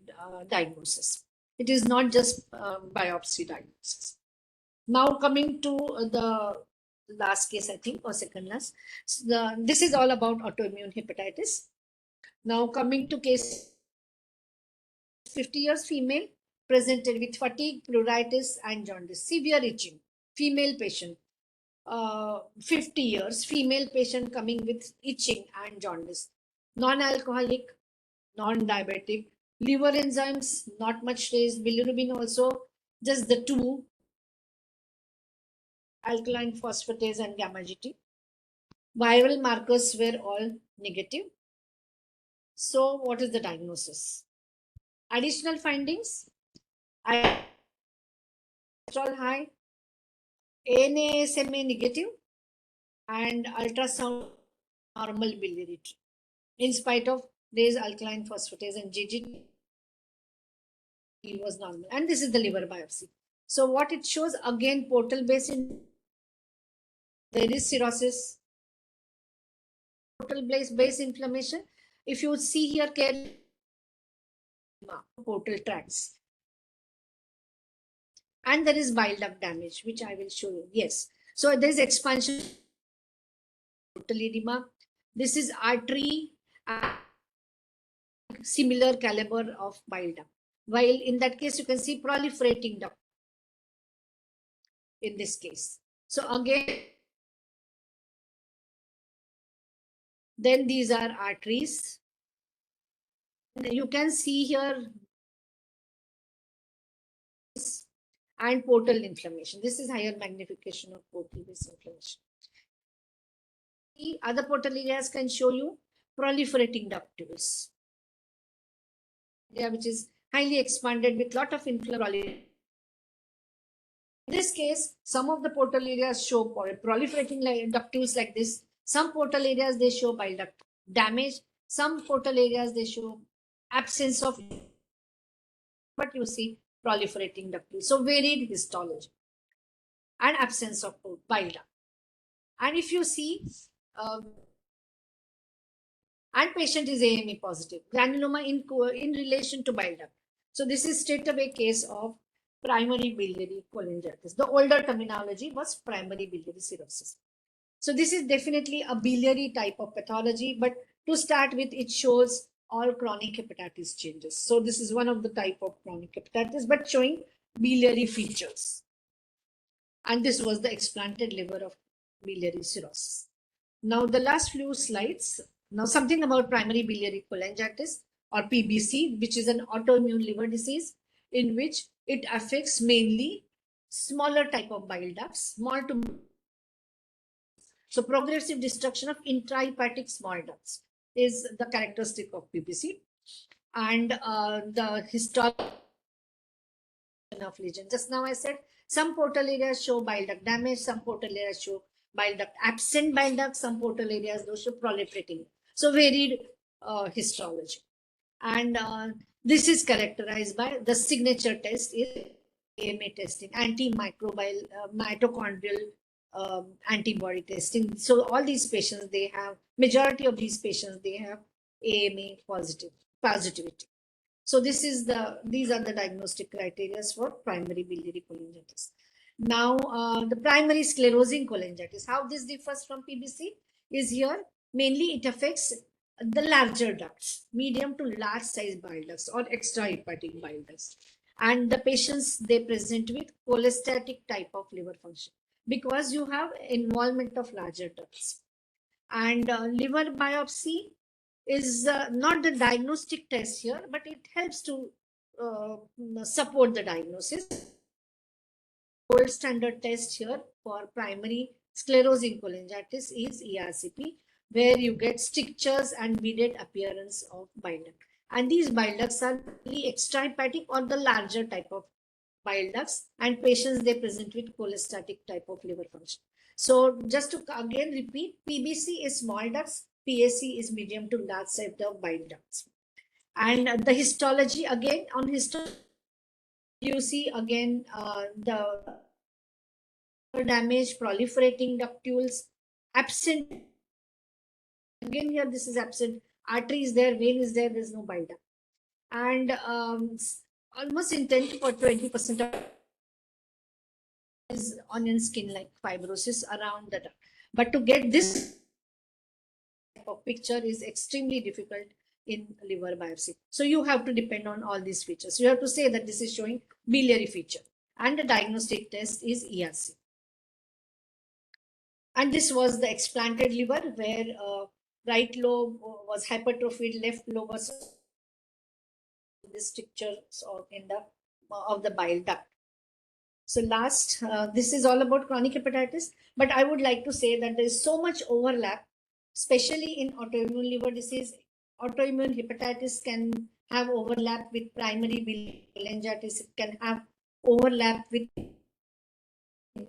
diagnosis. It is not just biopsy diagnosis. Now coming to the last case, I think, or second last. So this is all about autoimmune hepatitis. Now coming to case 50 years female, presented with fatigue, pruritus, and jaundice, severe itching. Female patient, 50 years, female patient coming with itching and jaundice. Non-alcoholic, non-diabetic, liver enzymes not much raised, bilirubin also just the 2, alkaline phosphatase and gamma GT. Viral markers were all negative. So what is the diagnosis? Additional findings: cholesterol high, ANA-SMA negative, and ultrasound normal biliary in spite of raised alkaline phosphatase and GGT was normal. And this is the liver biopsy. So what it shows, again, portal based, there is cirrhosis, portal based inflammation. If you see here carefully, portal tracts, and there is bile duct damage, which I will show you. Yes, so there is expansion, portal edema. This is artery, similar caliber of bile duct. While in that case, you can see proliferating duct in this case. So again, then these are arteries. You can see here and portal inflammation. This is higher magnification of portal based inflammation. The other portal areas can show you proliferating ductules, which is highly expanded with lot of inflammation. In this case, some of the portal areas show proliferating ductules like this. Some portal areas, they show bile duct damage. Some portal areas, they show absence of, but you see proliferating ductules. So varied histology and absence of bile duct. And if you see, and patient is AME positive, granuloma in relation to bile duct. So this is straight away case of primary biliary cholangitis. The older terminology was primary biliary cirrhosis. So this is definitely a biliary type of pathology, but to start with, it shows all chronic hepatitis changes. So this is one of the type of chronic hepatitis, but showing biliary features. And this was the explanted liver of biliary cirrhosis. Now the last few slides, now something about primary biliary cholangitis or PBC, which is an autoimmune liver disease in which it affects mainly smaller type of bile ducts, small to, so progressive destruction of intrahepatic small ducts is the characteristic of PBC. And the histology of lesion. Just now I said some portal areas show bile duct damage, some portal areas show bile duct absent bile duct, some portal areas those show proliferating. So varied histology. And this is characterized by the signature test is AMA testing, antimicrobial mitochondrial antibody testing. So all these patients, they have, majority of these patients, they have AMA positivity. So these are the diagnostic criteria for primary biliary cholangitis. Now the primary sclerosing cholangitis, how this differs from PBC is here, mainly it affects the larger ducts, medium to large size bile ducts or extrahepatic bile ducts. And the patients, they present with cholestatic type of liver function because you have involvement of larger ducts. And liver biopsy is not the diagnostic test here, but it helps to support the diagnosis. Gold standard test here for primary sclerosing cholangitis is ERCP, where you get strictures and beaded appearance of bile duct. And these bile ducts are really extrahepatic or the larger type of bile ducts, and patients, they present with cholestatic type of liver function. So just to again repeat, PBC is small ducts, PAC is medium to large size of bile ducts. And the histology, again on histology, you see again the damage, proliferating ductules, absent. Again here, this is absent. Artery is there, vein is there, there's no bile duct. And almost in 10 to 20% of is onion skin like fibrosis around the duct. But to get this type of picture is extremely difficult in liver biopsy. So you have to depend on all these features. You have to say that this is showing biliary feature, and the diagnostic test is ERC. And this was the explanted liver where right lobe was hypertrophied, left lobe was this strictures of the bile duct. So last, this is all about chronic hepatitis, but I would like to say that there is so much overlap, especially in autoimmune liver disease. Autoimmune hepatitis can have overlap with primary biliary cholangitis. It can have overlap with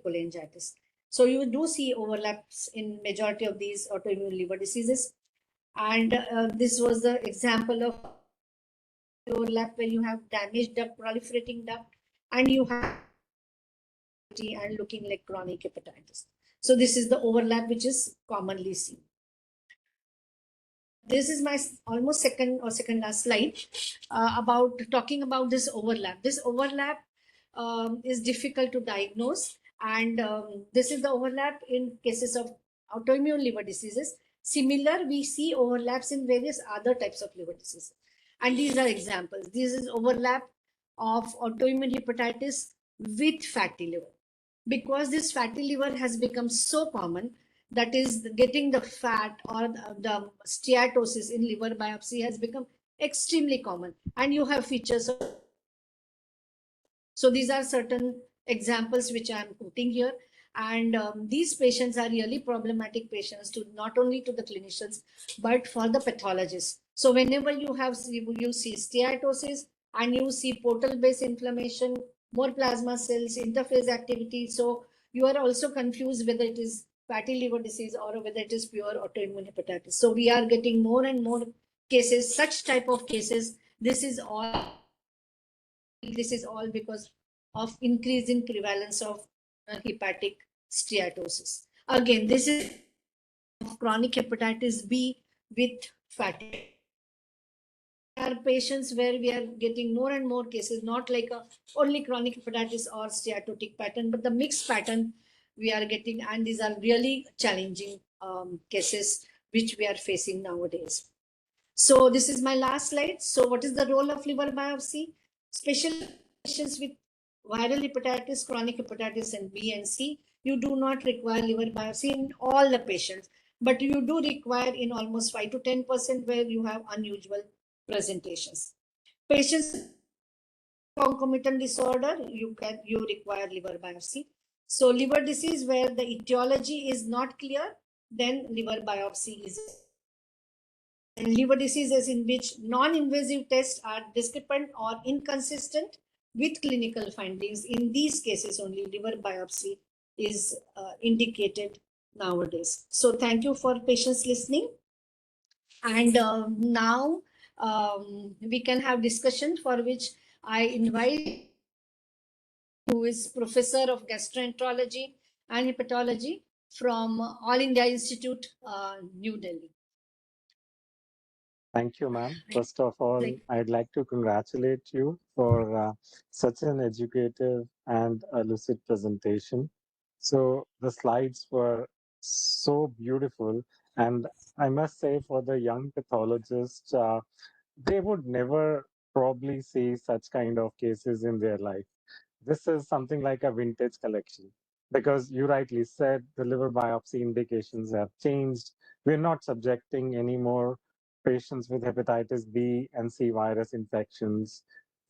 cholangitis. So you do see overlaps in majority of these autoimmune liver diseases. And this was the example of overlap where you have damaged duct, proliferating duct, and you have and looking like chronic hepatitis. So this is the overlap which is commonly seen. This is my almost second last slide about talking about this overlap. This overlap is difficult to diagnose, and this is the overlap in cases of autoimmune liver diseases. Similar, we see overlaps in various other types of liver diseases, and these are examples. This is overlap of autoimmune hepatitis with fatty liver, because this fatty liver has become so common, that is getting the fat or the steatosis in liver biopsy has become extremely common, and you have features of. So these are certain examples which I am quoting here, and these patients are really problematic patients to not only to the clinicians but for the pathologists. So whenever you see steatosis and you see portal based inflammation, more plasma cells, interphase activity, so you are also confused whether it is fatty liver disease or whether it is pure autoimmune hepatitis. So we are getting more and more cases, such type of cases. This is all because of increase in prevalence of hepatic steatosis. Again, this is chronic hepatitis B with fatty. There are patients where we are getting more and more cases, not like only chronic hepatitis or steatotic pattern, but the mixed pattern we are getting, and these are really challenging cases which we are facing nowadays. So this is my last slide. So what is the role of liver biopsy? Special patients with viral hepatitis, chronic hepatitis, and B and C, you do not require liver biopsy in all the patients, but you do require in almost 5 to 10% where you have unusual presentations. Patients concomitant disorder, you require liver biopsy. So liver disease where the etiology is not clear, then liver biopsy is. And liver diseases in which non-invasive tests are discrepant or inconsistent with clinical findings. In these cases, only liver biopsy is indicated nowadays. So thank you for patience listening. And now we can have discussion, for which I invite who is Professor of Gastroenterology and Hepatology from All India Institute, New Delhi. Thank you, ma'am. First of all, I'd like to congratulate you for such an educative and lucid presentation. So the slides were so beautiful, and I must say for the young pathologists, they would never probably see such kind of cases in their life. This is something like a vintage collection, because you rightly said the liver biopsy indications have changed. We're not subjecting any more patients with hepatitis B and C virus infections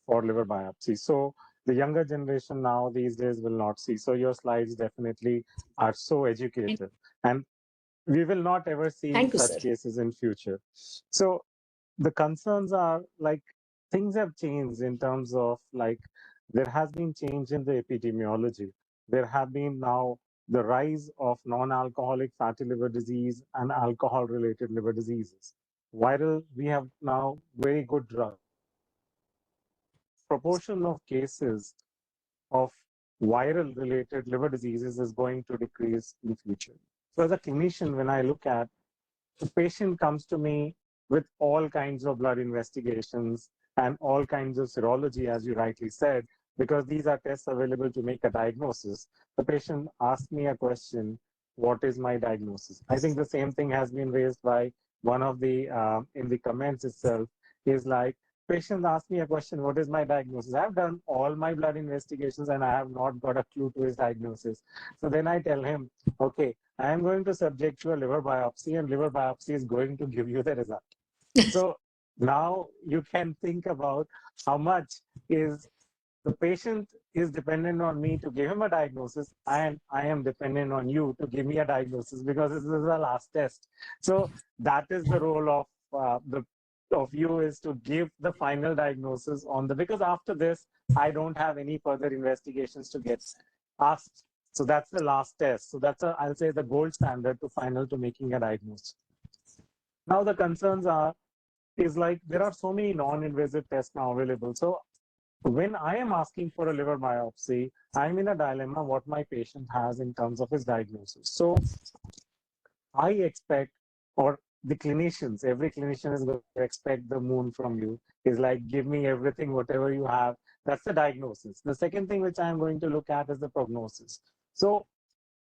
for liver biopsy. So the younger generation now these days will not see. So your slides definitely are so educated, and we will not ever see such cases in future. So the concerns are like things have changed in terms of like there has been change in the epidemiology. There have been now the rise of non-alcoholic fatty liver disease and alcohol-related liver diseases. Viral, we have now very good drugs. Proportion of cases of viral-related liver diseases is going to decrease in future. So as a clinician, when I look at the patient comes to me with all kinds of blood investigations and all kinds of serology, as you rightly said, because these are tests available to make a diagnosis. The patient asks me a question, what is my diagnosis? I think the same thing has been raised by one of the, in the comments itself, is like, patient asked me a question, what is my diagnosis? I've done all my blood investigations and I have not got a clue to his diagnosis. So then I tell him, okay, I am going to subject you a liver biopsy, and liver biopsy is going to give you the result. So now you can think about how much is the patient is dependent on me to give him a diagnosis, and I am dependent on you to give me a diagnosis, because this is the last test. So that is the role of you, is to give the final diagnosis on the, because after this I don't have any further investigations to get asked. So that's the last test. So that's I'll say the gold standard to final to making a diagnosis. Now the concerns is like there are so many non-invasive tests now available. So when I am asking for a liver biopsy, I'm in a dilemma what my patient has in terms of his diagnosis. So I expect, or the clinicians, every clinician is going to expect the moon from you. Is like, give me everything, whatever you have. That's the diagnosis. The second thing which I'm going to look at is the prognosis. So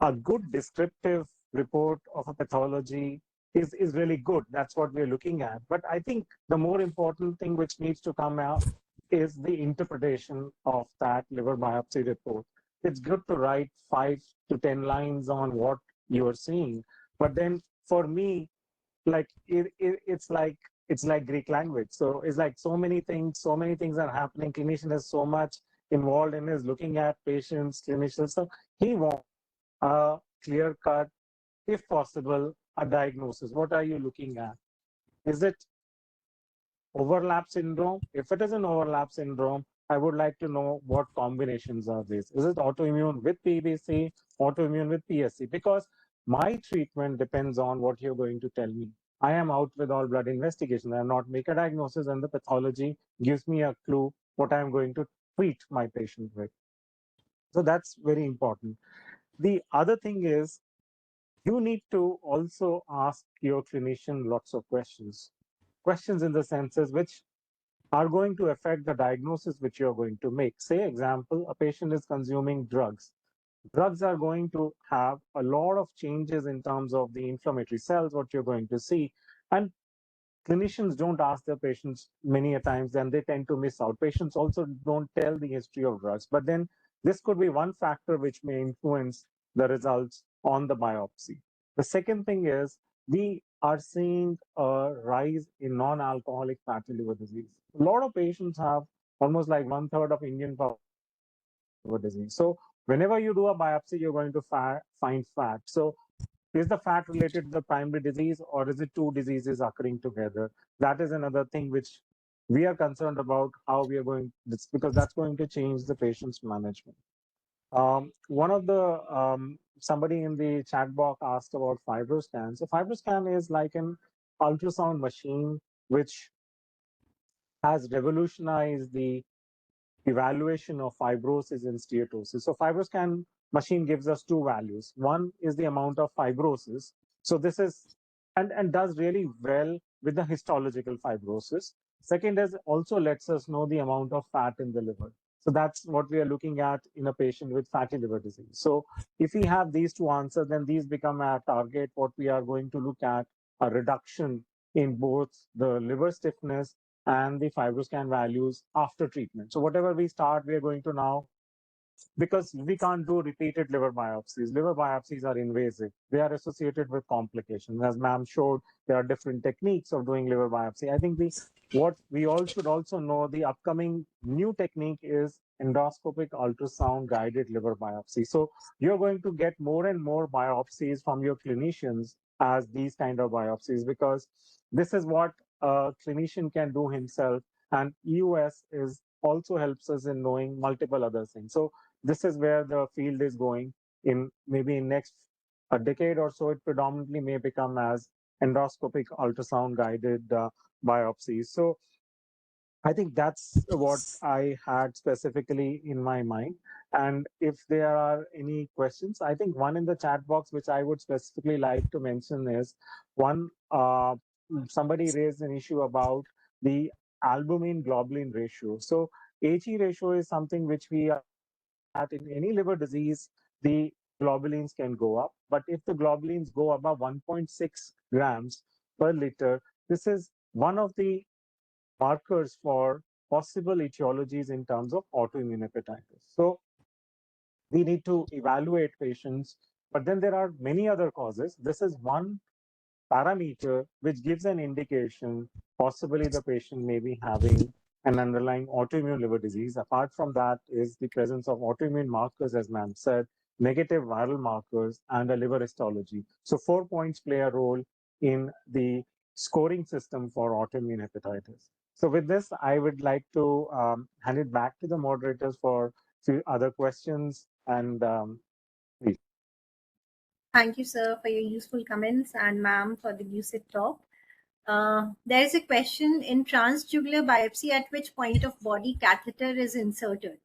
a good descriptive report of a pathology is really good. That's what we're looking at. But I think the more important thing which needs to come out is the interpretation of that liver biopsy report. It's good to write 5 to 10 lines on what you are seeing, but then for me, like it's like Greek language. So it's like so many things are happening. Clinician is so much involved in his looking at patients, clinicians. So he wants a clear cut, if possible, a diagnosis. What are you looking at? Is it overlap syndrome? If it is an overlap syndrome, I would like to know what combinations are these. Is it autoimmune with PBC, autoimmune with PSC? Because my treatment depends on what you're going to tell me. I am out with all blood investigation. I am not make a diagnosis, and the pathology gives me a clue what I'm going to treat my patient with. So that's very important. The other thing is you need to also ask your clinician lots of questions. Questions in the senses which are going to affect the diagnosis which you're going to make. Say, example, a patient is consuming drugs. Drugs are going to have a lot of changes in terms of the inflammatory cells, what you're going to see. And clinicians don't ask their patients many a times, and they tend to miss out. Patients also don't tell the history of drugs. But then this could be one factor which may influence the results on the biopsy. The second thing is we are seeing a rise in non-alcoholic fatty liver disease. A lot of patients have almost like 1/3 of Indian liver disease. So whenever you do a biopsy, you're going to find fat. So is the fat related to the primary disease, or is it two diseases occurring together? That is another thing which we are concerned about how we are going, because that's going to change the patient's management. One of the, somebody in the chat box asked about FibroScan. So FibroScan is like an ultrasound machine which has revolutionized the evaluation of fibrosis and steatosis. So FibroScan machine gives us two values. One is the amount of fibrosis. So this is, and does really well with the histological fibrosis. Second is also lets us know the amount of fat in the liver. So that's what we are looking at in a patient with fatty liver disease. So if we have these two answers, then these become our target. What we are going to look at a reduction in both the liver stiffness and the FibroScan values after treatment. So whatever we start, we are going to now, because we can't do repeated liver biopsies. Liver biopsies are invasive. They are associated with complications. As ma'am showed, there are different techniques of doing liver biopsy. I think what we all should also know, the upcoming new technique is endoscopic ultrasound guided liver biopsy. So you're going to get more and more biopsies from your clinicians as these kind of biopsies, because this is what a clinician can do himself. And EUS is also helps us in knowing multiple other things. So this is where the field is going in maybe in next a decade or so. It predominantly may become as endoscopic ultrasound guided biopsies. So I think that's what I had specifically in my mind. And if there are any questions, I think one in the chat box which I would specifically like to mention is one, somebody raised an issue about the albumin globulin ratio. So AG ratio is something which we are at in any liver disease, the globulins can go up. But if the globulins go above 1.6 grams per liter, this is one of the markers for possible etiologies in terms of autoimmune hepatitis. So we need to evaluate patients, but then there are many other causes. This is one parameter which gives an indication possibly the patient may be having an underlying autoimmune liver disease. Apart from that is the presence of autoimmune markers, as ma'am said, negative viral markers, and a liver histology. So 4 points play a role in the scoring system for autoimmune hepatitis. So with this, I would like to hand it back to the moderators for few other questions. And please. Thank you, sir, for your useful comments, and ma'am for the lucid talk. There is a question in transjugular biopsy, at which point of body catheter is inserted?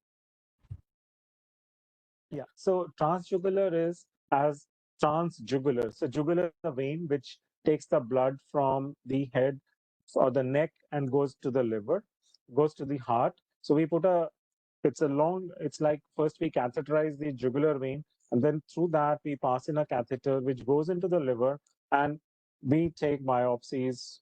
Yeah, so transjugular is as transjugular. So jugular is the vein which takes the blood from the head or the neck and goes to the liver, goes to the heart. So we put a, it's like first we catheterize the jugular vein, and then through that we pass in a catheter which goes into the liver, and we take biopsies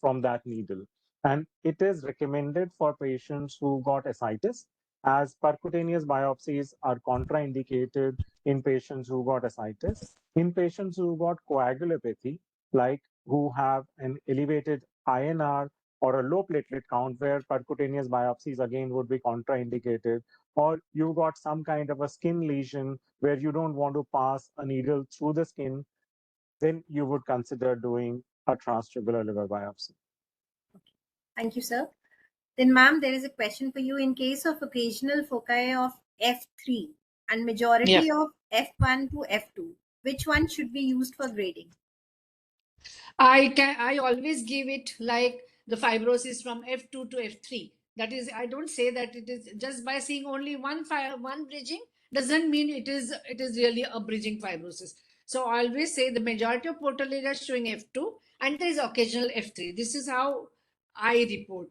from that needle. And it is recommended for patients who got ascites, as percutaneous biopsies are contraindicated in patients who got ascites. In patients who got coagulopathy, like who have an elevated INR or a low platelet count, where percutaneous biopsies again would be contraindicated, or you got some kind of a skin lesion where you don't want to pass a needle through the skin, then you would consider doing a transjugular liver biopsy. Thank you, sir. Then, ma'am, there is a question for you. In case of occasional foci of F3 and majority of F1 to F2, which one should be used for grading? I always give it like the fibrosis from F2 to F3. That is, I don't say that it is just by seeing only one bridging doesn't mean it is really a bridging fibrosis. So I always say the majority of portal area is showing F2 and there is occasional F3. This is how I report.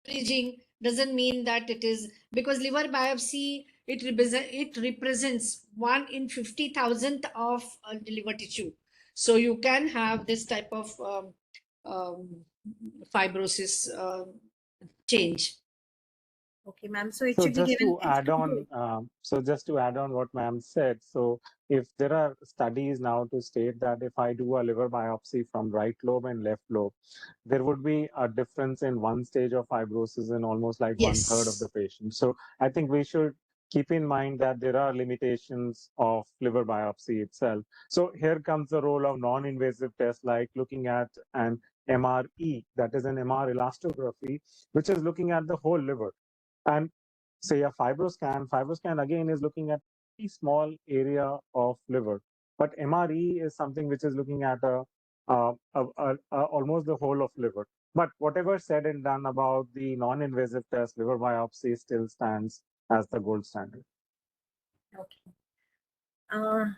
Bridging doesn't mean that it is, because liver biopsy, it represents 1 in 50,000 of liver tissue. So you can have this type of fibrosis change. Okay, ma'am. So it So should be just given to add F2. on, just to add on what ma'am said, so if there are studies now to state that if I do a liver biopsy from right lobe and left lobe, there would be a difference in one stage of fibrosis in almost like one third of the Yes. patients. So I think we should keep in mind that there are limitations of liver biopsy itself. So here comes the role of non-invasive tests like looking at an MRE, that is an MR elastography, which is looking at the whole liver. And say a fibroscan again is looking at a small area of liver, but MRE is something which is looking at almost the whole of liver. But whatever said and done about the non-invasive test, liver biopsy still stands as the gold standard. Okay.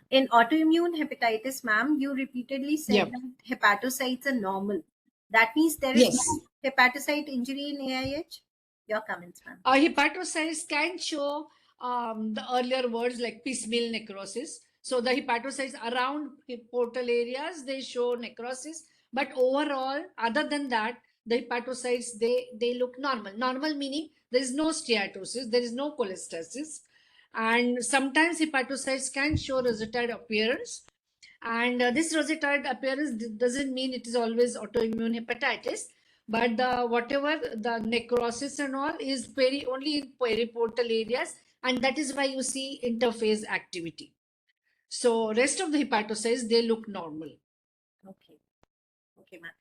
In autoimmune hepatitis, ma'am, you repeatedly said Yeah. that hepatocytes are normal. That means there is Yes. no hepatocyte injury in AIH? Your comments, ma'am. Hepatocytes can show the earlier words like piecemeal necrosis. So the hepatocytes around portal areas, they show necrosis. But overall, other than that, the hepatocytes, they look normal. Normal meaning there is no steatosis, there is no cholestasis. And sometimes hepatocytes can show rosetoid appearance. And this rosetoid appearance doesn't mean it is always autoimmune hepatitis, but the whatever the necrosis and all is very only in periportal areas, and that is why you see interphase activity. So rest of the hepatocytes, they look normal. Okay. Okay, ma'am.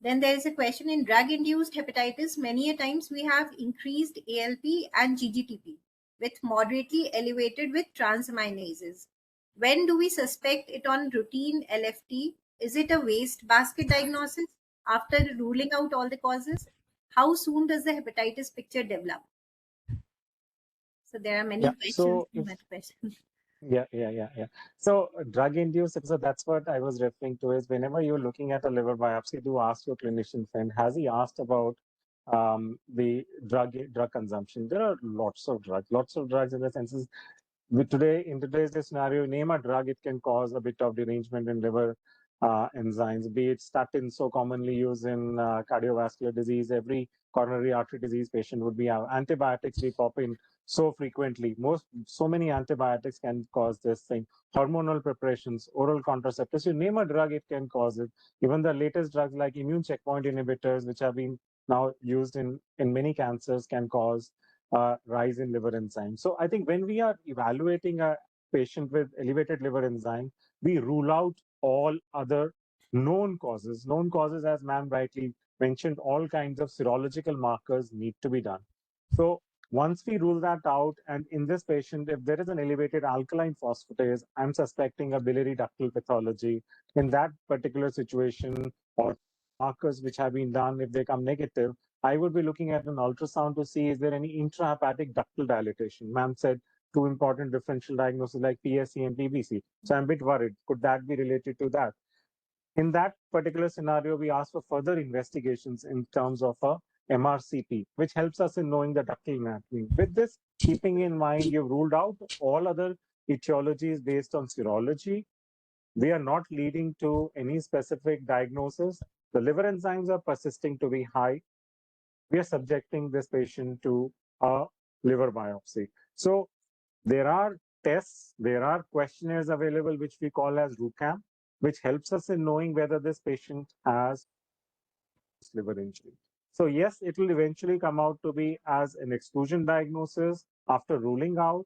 Then there is a question in drug-induced hepatitis. Many a times we have increased ALP and GGTP with moderately elevated with transaminases. When do we suspect it on routine LFT? Is it a waste basket diagnosis after ruling out all the causes? How soon does the hepatitis picture develop? So there are many questions in that question. Yeah. So drug-induced, so that's what I was referring to is whenever you're looking at a liver biopsy, do ask your clinician friend, has he asked about the drug consumption? There are lots of drugs in the senses. In today's scenario, name a drug, it can cause a bit of derangement in liver enzymes, be it statins, so commonly used in cardiovascular disease. Every coronary artery disease patient would be antibiotics we pop in so frequently. So many antibiotics can cause this thing. Hormonal preparations, oral contraceptives, you name a drug, it can cause it. Even the latest drugs like immune checkpoint inhibitors, which have been now used in many cancers, can cause rise in liver enzymes. So I think when we are evaluating a patient with elevated liver enzyme, we rule out all other known causes. Known causes, as ma'am rightly mentioned, all kinds of serological markers need to be done. So Once we rule that out, and in this patient, if there is an elevated alkaline phosphatase, I'm suspecting a biliary ductal pathology. In that particular situation, or markers which have been done, if they come negative, I would be looking at an ultrasound to see is there any intrahepatic ductal dilatation. Ma'am said 2 important differential diagnoses like PSC and PBC. So I'm a bit worried. Could that be related to that? In that particular scenario, we ask for further investigations in terms of a MRCP, which helps us in knowing the ductal anatomy. With this, keeping in mind, you've ruled out all other etiologies based on serology. We are not leading to any specific diagnosis. The liver enzymes are persisting to be high. We are subjecting this patient to a liver biopsy. So there are tests, there are questionnaires available, which we call as RUCAM, which helps us in knowing whether this patient has liver injury. So yes, it will eventually come out to be as an exclusion diagnosis after ruling out.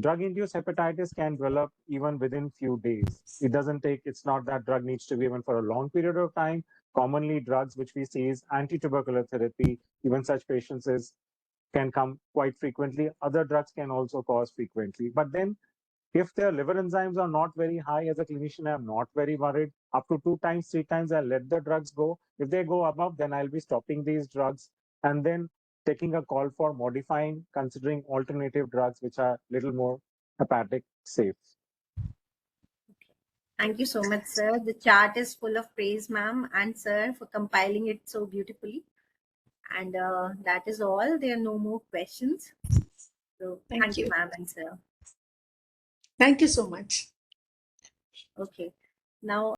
Drug-induced hepatitis can develop even within few days. It doesn't take, it's not that drug needs to be given for a long period of time. Commonly drugs which we see is anti-tubercular therapy, even such patients can come quite frequently. Other drugs can also cause frequently. But then if their liver enzymes are not very high, as a clinician, I'm not very worried. Up to 2 times, 3 times, I'll let the drugs go. If they go above, then I'll be stopping these drugs and then taking a call for modifying, considering alternative drugs which are little more hepatic safe. Thank you so much, sir. The chart is full of praise, ma'am and sir, for compiling it so beautifully. And that is all. There are no more questions. So thank you, ma'am and sir. Thank you so much. Okay. Now